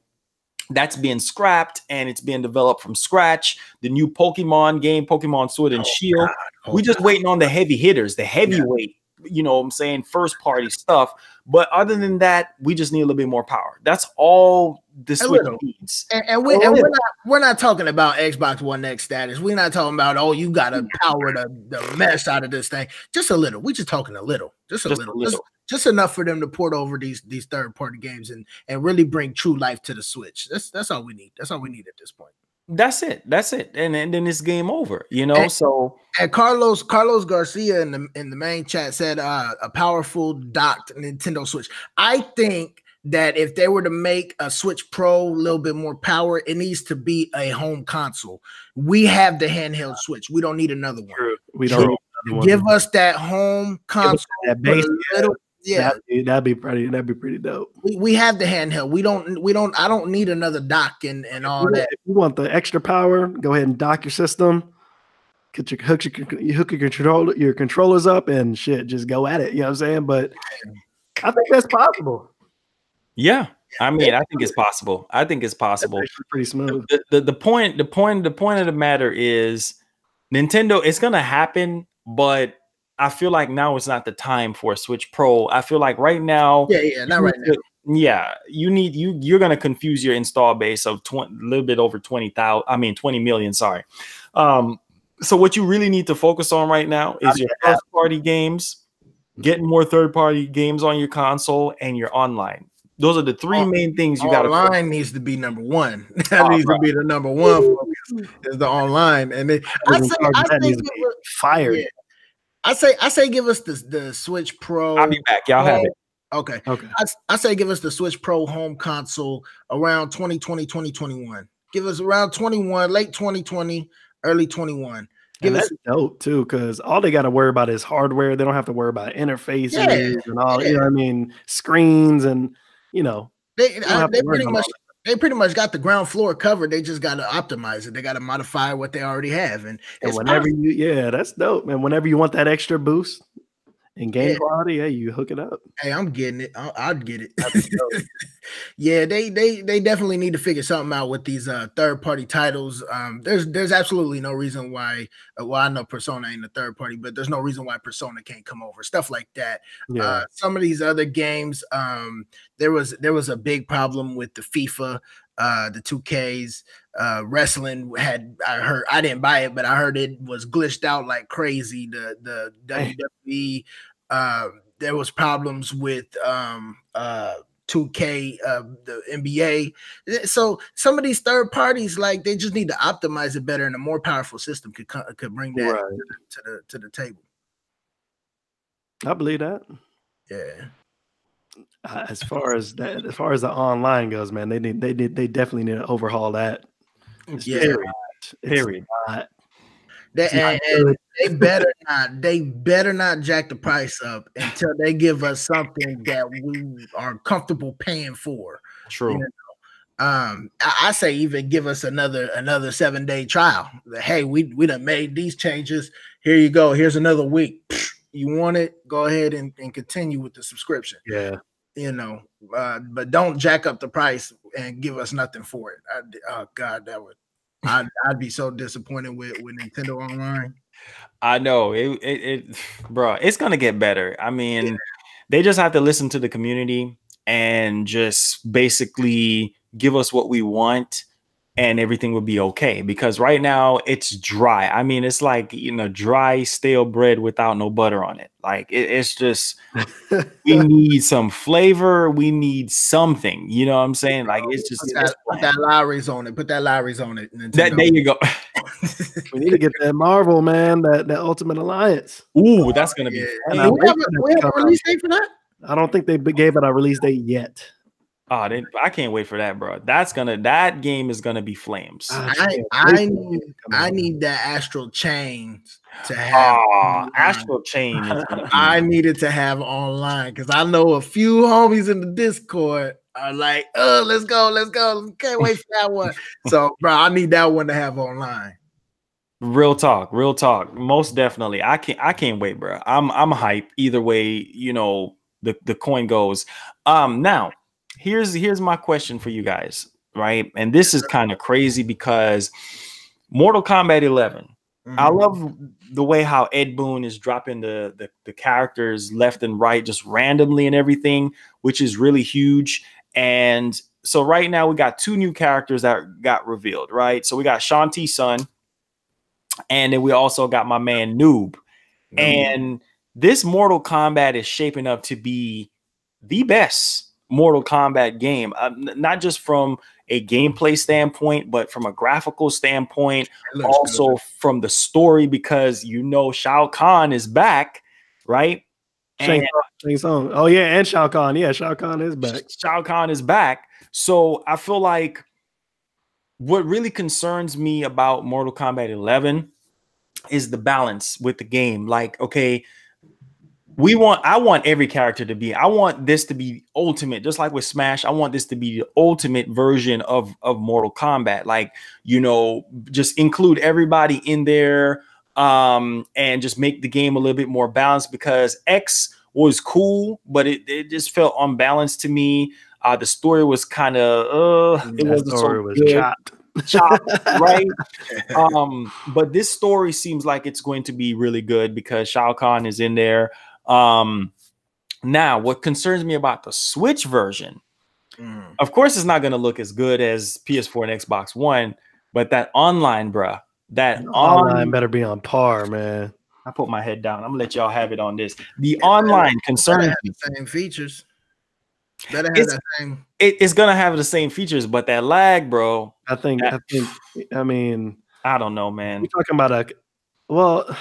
that's being scrapped and it's being developed from scratch. The new Pokemon game, Pokemon Sword and Shield. We're just waiting on the heavy hitters, the heavyweight, what I'm saying, first party stuff. But other than that, we just need a little bit more power. That's all the Switch needs. And we're not talking about Xbox One X status. We're not talking about, oh, you got to power the mess out of this thing. Just a little. We're just talking a little. Just a little. Just enough for them to port over these third-party games and really bring true life to the Switch. That's all we need. That's all we need at this point. That's it. And then it's game over, And Carlos Garcia in the main chat said a powerful docked Nintendo Switch. I think that if they were to make a Switch Pro a little bit more power, it needs to be a home console. We have the handheld Switch. We don't need another one. True. We don't need another one. Give us that home console. That base, that'd be pretty dope. We have the handheld. I don't need another dock and all that. If you want the extra power, go ahead and dock your system. Hook your controllers up and shit. Just go at it. You know what I'm saying? But I think that's possible. Yeah, I mean, I think it's possible. That's pretty smooth. The point of the matter is Nintendo. It's gonna happen, but I feel like now is not the time for a Switch Pro. I feel like right now, not right now. Yeah, you're gonna confuse your install base of a little bit over 20 million. Sorry. So what you really need to focus on right now is your first party games, getting more third party games on your console, and your online. Those are the three main things you got to. Online needs to be number one. That needs to be the number one focus is the online. And I say fired. Yeah, I say give us the Switch Pro. I'll be back. Y'all have it. Okay. I say give us the Switch Pro home console around 2020, 2021. Give us around 21, late 2020, early 21. And that's dope too, because all they got to worry about is hardware. They don't have to worry about interfaces and all. You know what I mean? Screens and they pretty much got the ground floor covered. They just got to optimize it. They got to modify what they already have, and whenever that's dope. And whenever you want that extra boost in game quality, you hook it up. Hey, I'm getting it. I'd get it. Yeah, they definitely need to figure something out with these third-party titles. There's absolutely no reason why. Well, I know Persona ain't a third party, but there's no reason why Persona can't come over. Stuff like that. Yeah. Some of these other games, there was a big problem with the FIFA, the 2Ks. Wrestling I didn't buy it, but I heard it was glitched out like crazy. The WWE, there was problems with 2K, the NBA. So some of these third parties, like, they just need to optimize it better, and a more powerful system could bring that to the table. I believe that. Yeah. As far as the online goes, man, they definitely need to overhaul that. Period. They better not jack the price up until they give us something that we are comfortable paying for. True. I say even give us another 7-day trial. Hey, we done made these changes. Here you go. Here's another week. You want it? Go ahead and continue with the subscription. Yeah. But don't jack up the price and give us nothing for it. Oh God, I'd be so disappointed with Nintendo Online. I know it, bro. It's gonna get better. I mean, they just have to listen to the community and just basically give us what we want, and everything will be okay. Because right now it's dry. I mean, it's like, dry stale bread without no butter on it. Like it's just we need some flavor. We need something. You know what I'm saying? Like it's just put that Lowry's on it. Put that Lowry's on it. There you go. We need to get that Marvel, man. That Ultimate Alliance. Ooh, that's gonna be. We have a release date for that? I don't think they gave it a release date yet. Oh, I can't wait for that, bro. That game is gonna be flames. I need that Astral Chain to have. Astral Chain. I needed to have online because I know a few homies in the Discord are like, "Oh, let's go! Can't wait for that one." So, bro, I need that one to have online. Real talk. Most definitely. I can't wait, bro. I'm hyped either way. The coin goes. Now. Here's my question for you guys, right? And this is kind of crazy because Mortal Kombat 11. I love the way how Ed Boon is dropping the characters left and right just randomly and everything, which is really huge. And so right now we got 2 new characters that got revealed, right? So we got Shanti's son, and then we also got my man Noob. And this Mortal Kombat is shaping up to be the best Mortal Kombat game, not just from a gameplay standpoint, but from a graphical standpoint, also good. From the story, because Shao Kahn is back, right? Shang Tsung. Oh yeah, and Shao Kahn. Yeah, Shao Kahn is back. Shao Kahn is back. So I feel like what really concerns me about Mortal Kombat 11 is the balance with the game. Like, okay, I want every character to be, I want this to be ultimate, just like with Smash. I want this to be the ultimate version of Mortal Kombat. Like, just include everybody in there, and just make the game a little bit more balanced, because X was cool, but it just felt unbalanced to me. The story was kind of, it wasn't so good. Chopped, right? But this story seems like it's going to be really good because Shao Kahn is in there. Now what concerns me about the Switch version, of course, it's not going to look as good as PS4 and Xbox One, but that online, bruh, that online better be on par, man. I put my head down. I'm gonna let y'all have it on this. The online concerns me. Same features. Better have that same. It's gonna have the same features, but that lag, bro. I mean, I don't know, man. You're talking about well.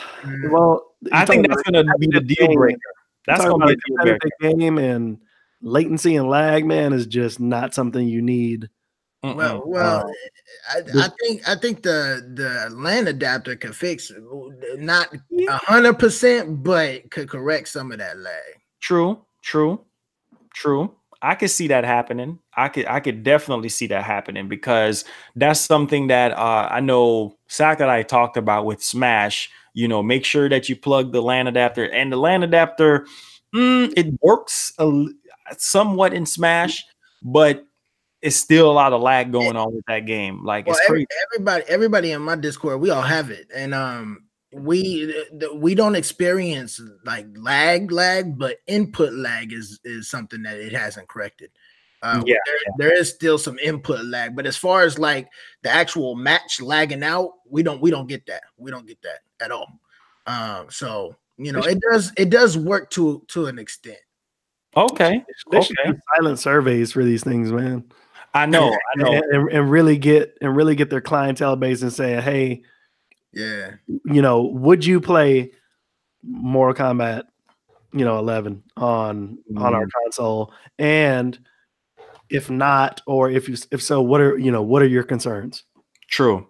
I think that's gonna be the deal breaker. That's gonna be a deal breaker. Game, and latency and lag, man, is just not something you need. Well, I think the LAN adapter can fix not 100%, but could correct some of that lag. True. I could see that happening. I could definitely see that happening because that's something that I know Sack and I talked about with Smash. You know, make sure that you plug the LAN adapter, and the LAN adapter, it works somewhat in Smash, but it's still a lot of lag going on with that game. Like, it's crazy. Everybody in my Discord, we all have it, and we don't experience like lag, but input lag is something that it hasn't corrected. There is still some input lag, but as far as like the actual match lagging out, we don't get that. We don't get that at all. So you know, it does work to an extent. Okay. They should do silent surveys for these things, man. I know. And really get their clientele base and say, hey, yeah, you know, would you play Mortal Kombat, 11 on our console? And if not, or if so, what are your concerns? True.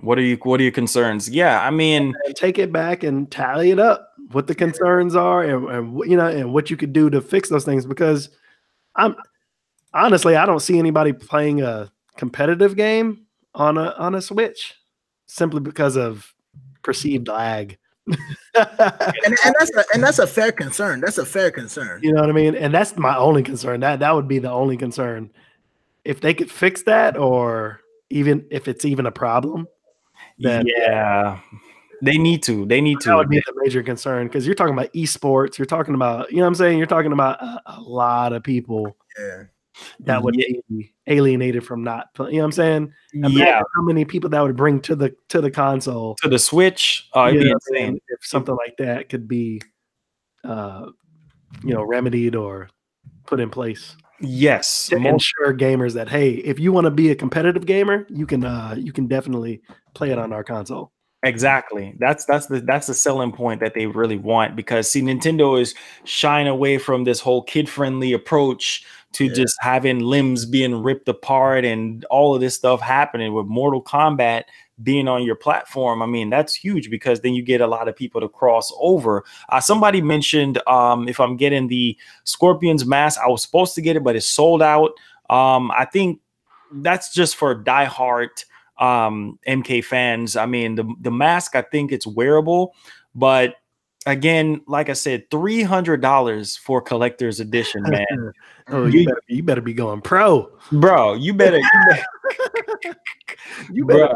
What are your concerns? Yeah, I mean, and take it back and tally it up, what the concerns are, and what you could do to fix those things. Because honestly, I don't see anybody playing a competitive game on a Switch simply because of perceived lag. and that's a fair concern. That's a fair concern. You know what I mean? And that's my only concern. That would be the only concern. If they could fix that, or even if it's even a problem, then they need to. That would be the major concern, because you're talking about esports. You're talking about, you know what I'm saying? You're talking about a lot of people that would be alienated from not playing. You know what I'm saying? Imagine how many people that would bring to the console, to the Switch. It'd be insane if something like that could be, remedied or put in place. Yes, to ensure gamers that, hey, if you want to be a competitive gamer, you can definitely play it on our console. Exactly. That's the selling point that they really want, because see, Nintendo is shying away from this whole kid-friendly approach to just having limbs being ripped apart and all of this stuff happening with Mortal Kombat being on your platform. I mean, that's huge, because then you get a lot of people to cross over. Somebody mentioned if I'm getting the Scorpion's mask, I was supposed to get it, but it's sold out. I think that's just for diehard MK fans. I mean, the mask, I think it's wearable, but again, like I said, $300 for collector's edition, man. Oh, you better be going pro, bro. You better. Bro.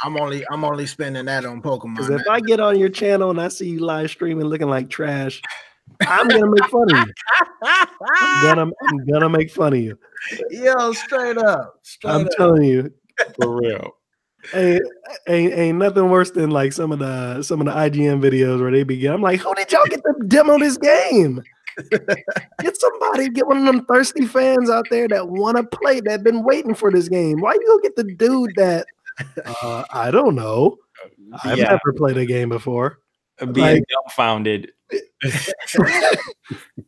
I'm only spending that on Pokemon. Because if I get on your channel and I see you live streaming looking like trash, I'm gonna make fun of you. I'm gonna make fun of you. Yo, straight up. Telling you, for real. Ain't nothing worse than like some of the IGN videos where they begin. I'm like, who did y'all get to demo this game? Get one of them thirsty fans out there that want to play, that been waiting for this game. Why you go get the dude that I don't know. I've never played a game before. Being dumbfounded.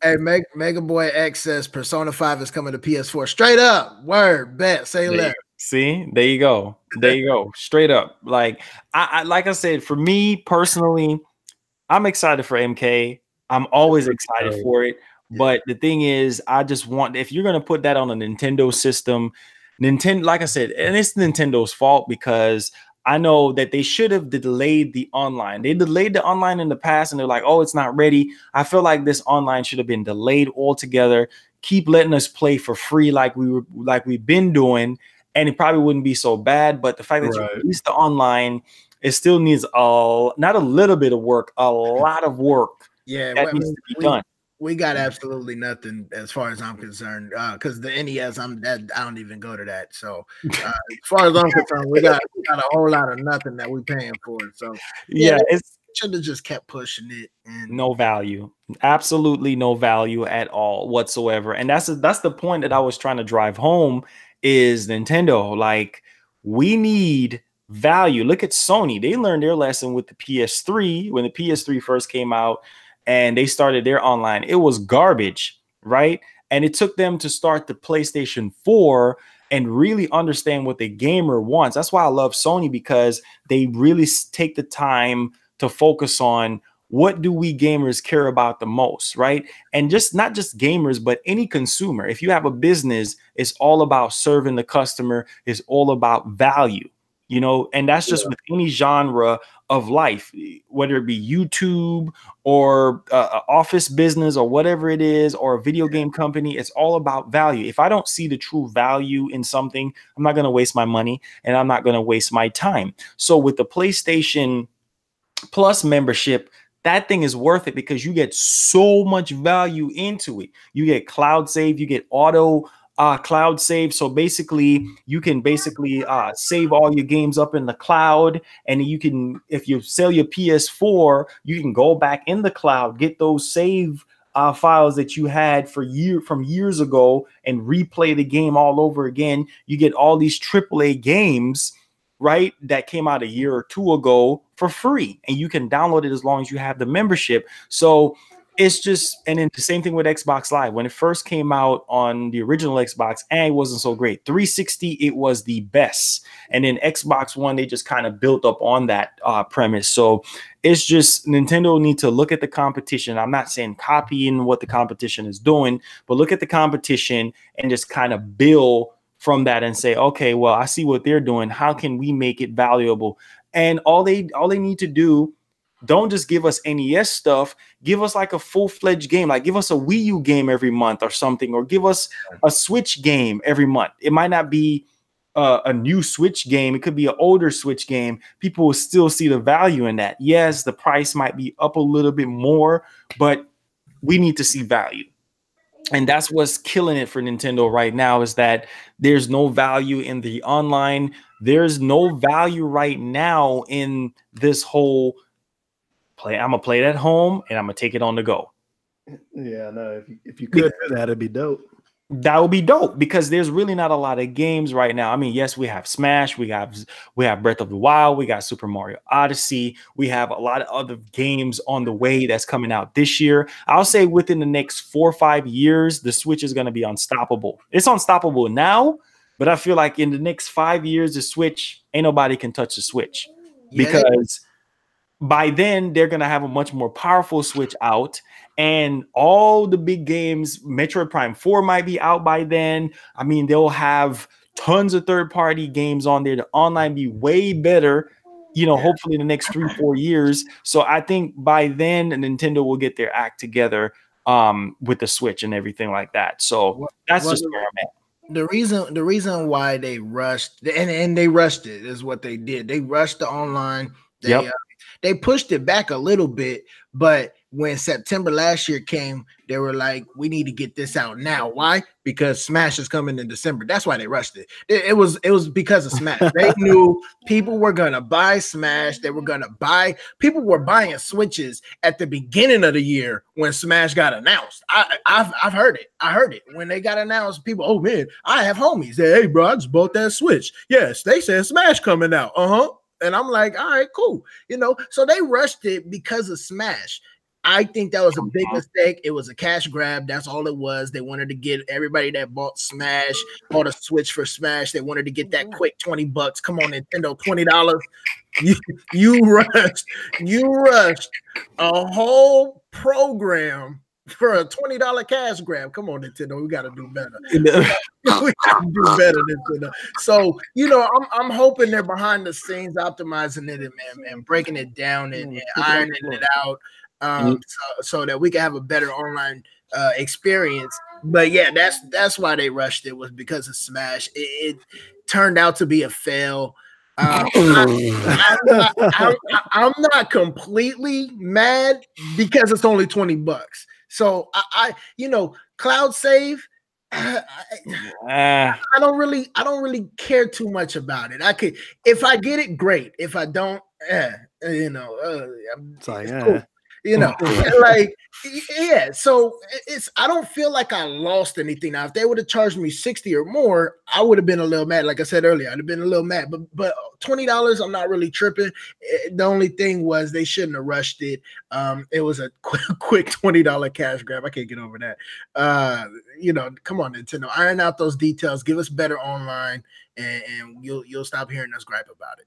Hey, Mega Boy X says Persona 5 is coming to PS4. Straight up. Word, bet, say less. See, there you go. Straight up. Like I said, for me personally, I'm excited for MK. I'm always excited for it. But the thing is, I just want, if you're gonna put that on a Nintendo system, like I said, and it's Nintendo's fault, because I know that they should have delayed the online. They delayed the online in the past, and they're like, oh, it's not ready. I feel like this online should have been delayed altogether. Keep letting us play for free like we've been doing, and it probably wouldn't be so bad. But the fact that you released the online, it still needs not a little bit of work, a lot of work. Yeah, that needs to be done. We got absolutely nothing as far as I'm concerned, because the NES, I don't even go to that. So as far as I'm concerned, we got a whole lot of nothing that we're paying for. So yeah, should have just kept pushing it. And no value, absolutely no value at all whatsoever. And that's the point that I was trying to drive home is Nintendo. Like, we need value. Look at Sony. They learned their lesson with the PS3 when the PS3 first came out and they started their online. It was garbage, right? And it took them to start the PlayStation 4 and really understand what the gamer wants. That's why I love Sony, because they really take the time to focus on what do we gamers care about the most, right? And just not just gamers, but any consumer. If you have a business, it's all about serving the customer. It's all about value, you know, and that's just with any genre of life, whether it be YouTube or office business or whatever it is, or a video game company. It's all about value. If I don't see the true value in something, I'm not going to waste my money and I'm not going to waste my time. So with the PlayStation Plus membership, that thing is worth it because you get so much value into it. You get cloud save, you get auto cloud save. So basically, you can save all your games up in the cloud, and you can, if you sell your PS4, you can go back in the cloud, get those save files that you had from years ago, and replay the game all over again. You get all these AAA games, right, that came out a year or two ago for free, and you can download it as long as you have the membership. So it's just, and then the same thing with Xbox Live. When it first came out on the original Xbox, and it wasn't so great. 360, it was the best. And then Xbox One, they just kind of built up on that premise. So it's just, Nintendo need to look at the competition. I'm not saying copying what the competition is doing, but look at the competition and just kind of build from that and say, okay, well, I see what they're doing. How can we make it valuable? And all they need to do, don't just give us NES stuff. Give us like a full-fledged game. Like, give us a Wii U game every month or something, or give us a Switch game every month. It might not be a new Switch game. It could be an older Switch game. People will still see the value in that. Yes, the price might be up a little bit more, but we need to see value. And that's what's killing it for Nintendo right now, is that there's no value in the online. There's no value right now in this whole play. I'm gonna play it at home and I'm gonna take it on the go. Yeah, no, if you could do that, it'd be dope. That would be dope, because there's really not a lot of games right now. I mean, yes, we have Smash, we have Breath of the Wild, we got Super Mario Odyssey, we have a lot of other games on the way that's coming out this year. I'll say within the next 4 or 5 years, the Switch is going to be unstoppable. It's unstoppable now, but I feel like in the next 5 years, the Switch, ain't nobody can touch the Switch, because by then they're going to have a much more powerful Switch out, and all the big games, Metroid Prime 4 might be out by then. I mean, they'll have tons of third-party games on there. The online be way better, you know, hopefully in the next 3 or 4 years. So I think by then Nintendo will get their act together with the Switch and everything like that. So that's just where I'm at. The reason why they rushed, and they rushed it, is what they did. They rushed the online. They pushed it back a little bit, but when September last year came, they were like, we need to get this out now. Why? Because Smash is coming in December. That's why they rushed it. It was because of Smash. They knew people were going to buy Smash. People were buying Switches at the beginning of the year when Smash got announced. I've heard it. I heard it. When they got announced, people, oh man, I have homies. Hey, bro, I just bought that Switch. Yes, they said Smash coming out. And I'm like, all right, cool. You know, so they rushed it because of Smash. I think that was a big mistake. It was a cash grab. That's all it was. They wanted to get everybody that bought a Switch for Smash. They wanted to get that quick $20. Come on, Nintendo, $20. You rushed a whole program for a $20 cash grab. Come on, Nintendo, we got to do better. We got to do better, Nintendo. So, you know, I'm hoping they're behind the scenes optimizing it and breaking it down and ironing it out, so that we can have a better online experience. But yeah, that's why they rushed it, was because of Smash. It turned out to be a fail. I'm not completely mad because it's only $20. So I you know, cloud save, I don't really care too much about it. I could, if I get it, great. If I don't, it's cool. Like, yeah. So I don't feel like I lost anything. Now, if they would have charged me 60 or more, I would have been a little mad. Like I said earlier, I'd have been a little mad. But $20, I'm not really tripping. The only thing was they shouldn't have rushed it. It was a quick $20 cash grab. I can't get over that. Come on, Nintendo, iron out those details. Give us better online, and you'll stop hearing us gripe about it.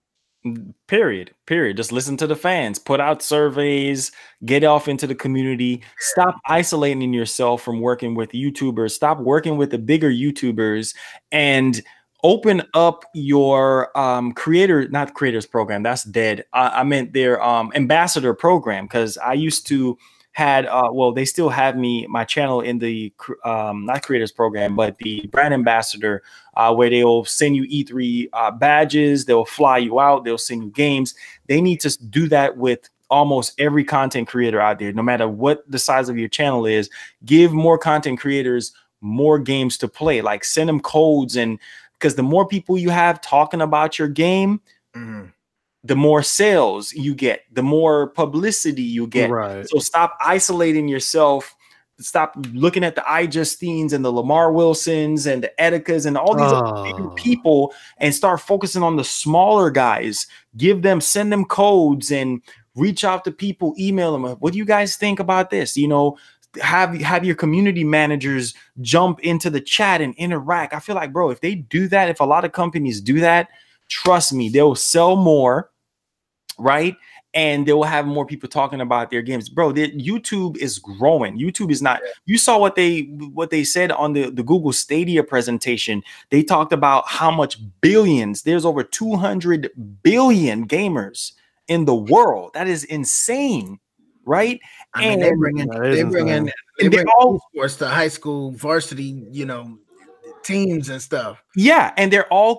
Period. Just listen to the fans, put out surveys, get off into the community, stop isolating yourself from working with YouTubers, stop working with the bigger YouTubers, and open up your not creators program. That's dead. I meant their ambassador program, because I used to had they still have my channel in the not creators program, but the brand ambassador, where they'll send you E3 badges, they'll fly you out, they'll send you games. They need to do that with almost every content creator out there, no matter what the size of your channel is. Give more content creators more games to play, like send them codes, and because the more people you have talking about your game, the more sales you get, the more publicity you get. Right. So stop isolating yourself. Stop looking at the iJustines and the Lamar Wilsons and the Edicas and all these other bigger people, and start focusing on the smaller guys. Send them codes and reach out to people, email them. What do you guys think about this? Have your community managers jump into the chat and interact. I feel like, bro, if they do that, if a lot of companies do that, trust me, they'll sell more, right? And they will have more people talking about their games. Bro, YouTube is growing. YouTube is not, you saw what they said on the Google Stadia presentation. They talked about how much billions, there's over 200 billion gamers in the world. That is insane, right? I mean, they bring in all sports to high school varsity, teams and stuff. Yeah, and they're all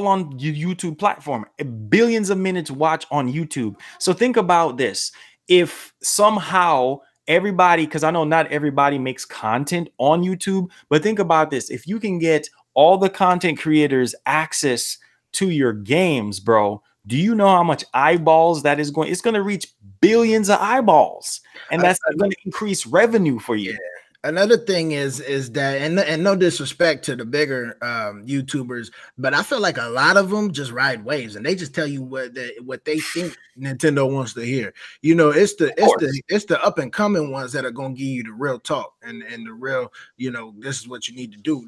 on YouTube platform. Billions of minutes watch on YouTube. So think about this. If somehow everybody, because I know not everybody makes content on YouTube, but think about this. If you can get all the content creators access to your games, bro, do you know how much eyeballs that is going? It's going to reach billions of eyeballs, and that's going to increase revenue for you. Yeah. Another thing is that, and no disrespect to the bigger YouTubers, but I feel like a lot of them just ride waves, and they just tell you what they think Nintendo wants to hear. It's the up and coming ones that are gonna give you the real talk and the real, this is what you need to do.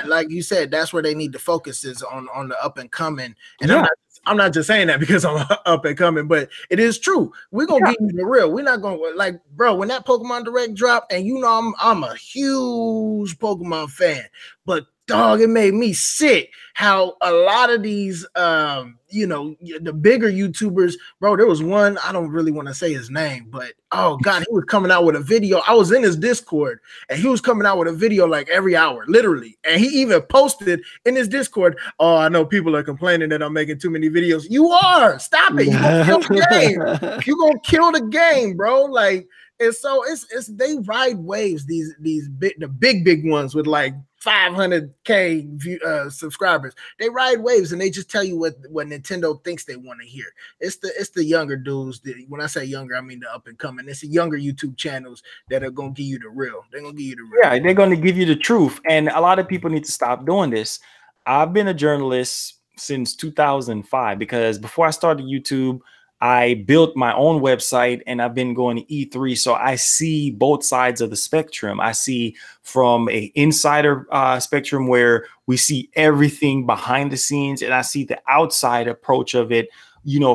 Like you said, that's where they need to focus, is on the up and coming. And I'm not just saying that because I'm up and coming, but it is true. We're gonna give you the real. We're not gonna, like, bro, when that Pokemon Direct dropped, and I'm a huge Pokemon fan, but dog, it made me sick how a lot of these the bigger YouTubers, bro, there was one, I don't really want to say his name, but oh god, he was coming out with a video. I was in his Discord, and he was coming out with a video like every hour, literally. And he even posted in his Discord, "Oh, I know people are complaining that I'm making too many videos." You are. Stop it. You're gonna kill the game. You're gonna kill the game, bro. Like, and so it's they ride waves, the big ones with like 500K subscribers. They ride waves, and they just tell you what Nintendo thinks they want to hear. It's the younger dudes. When I say younger, I mean the up and coming. It's the younger YouTube channels that are gonna give you the real. They're gonna give you the real. Yeah, they're gonna give you the truth. And a lot of people need to stop doing this. I've been a journalist since 2005, because before I started YouTube, I built my own website, and I've been going to E3. So I see both sides of the spectrum. I see from an insider spectrum, where we see everything behind the scenes, and I see the outside approach of it,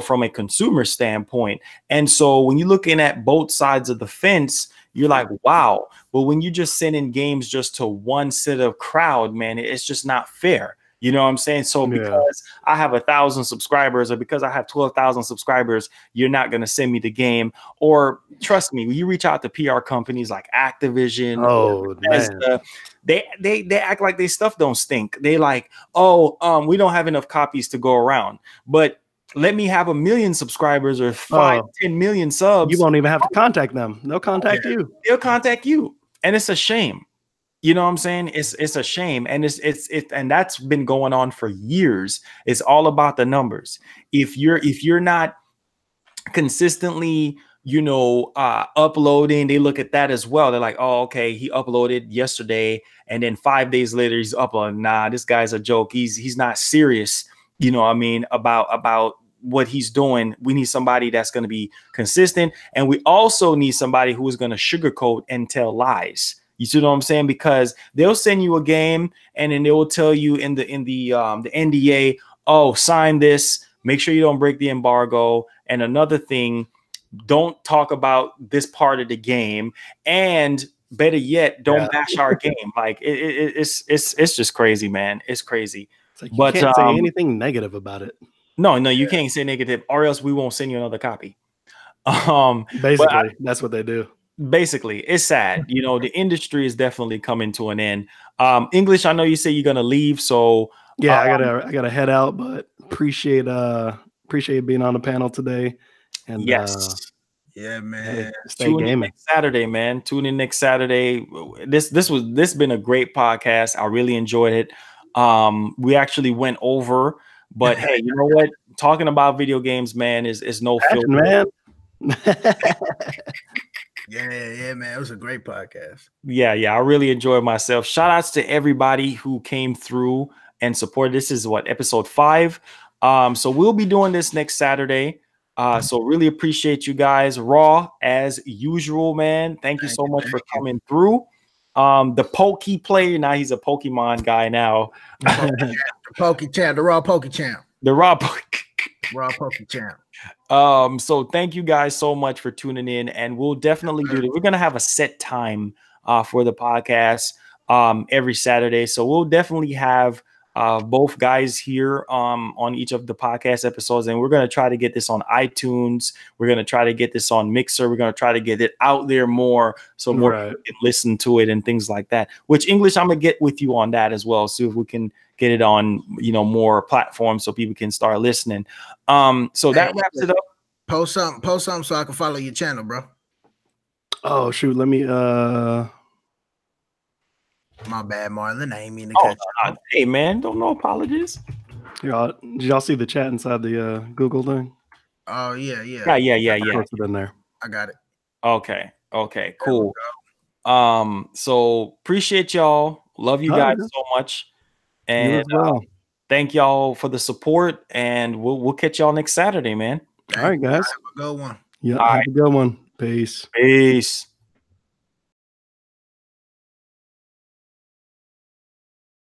from a consumer standpoint. And so when you're looking at both sides of the fence, you're like, wow. But when you just send in games just to one set of crowd, man, it's just not fair. You know what I'm saying? So because I have 1,000 subscribers, or because I have 12,000 subscribers, you're not going to send me the game. Or trust me, when you reach out to PR companies like Activision, Bethesda, they act like their stuff don't stink. They like, we don't have enough copies to go around. But let me have 1 million subscribers, or 10 million subs. You won't even have to contact them. They'll contact you. They'll contact you. And it's a shame. You know what I'm saying? It's a shame, and and that's been going on for years. It's all about the numbers. If you're not consistently, uploading, they look at that as well. They're like, oh, okay, he uploaded yesterday, and then 5 days later he's uploading. Nah, this guy's a joke. He's not serious. You know what I mean, about what he's doing. We need somebody that's going to be consistent, and we also need somebody who is going to sugarcoat and tell lies. You see what I'm saying? Because they'll send you a game, and then they will tell you in the NDA, oh, sign this. Make sure you don't break the embargo. And another thing, don't talk about this part of the game. And better yet, don't bash our game. Like it's just crazy, man. It's crazy. It's like you can't say anything negative about it. No, you can't say negative, or else we won't send you another copy. Basically, that's what they do. Basically, it's sad. The industry is definitely coming to an end. English, I know you say you're gonna leave, so yeah, I gotta head out, but appreciate being on the panel today. And yes, yeah, man. Stay gaming next Saturday, man. Tune in next Saturday. This been a great podcast. I really enjoyed it. We actually went over, but hey, you know what? Talking about video games, man, is no filter, man. Yeah, man. It was a great podcast. Yeah, I really enjoyed myself. Shout outs to everybody who came through and supported. This is episode 5. So we'll be doing this next Saturday. So really appreciate you guys. Raw, as usual, man. Thank you so much for coming through. The Pokey player, now he's a Pokemon guy now. The Pokey champ, the Raw Pokey champ. The Raw Pokey champ. So thank you guys so much for tuning in, and we'll definitely do it. We're gonna have a set time for the podcast every Saturday. So we'll definitely have both guys here on each of the podcast episodes, and we're going to try to get this on iTunes. We're going to try to get this on Mixer. We're going to try to get it out there more so more people can listen to it and things like that. Which English, I'm going to get with you on that as well. See if we can get it on more platforms so people can start listening. So that wraps it up. Post something so I can follow your channel, bro. Oh shoot, let me my bad, Marlon. I ain't mean to catch you. Hey, man, don't no apologies. Did y'all see the chat inside the Google thing? Oh, yeah. Yeah. I put it in there. I got it. Okay, cool. So appreciate y'all. Love you guys so much. And thank y'all for the support. And we'll catch y'all next Saturday, man. All right, guys. Have a good one. Yeah, have a good one. Peace.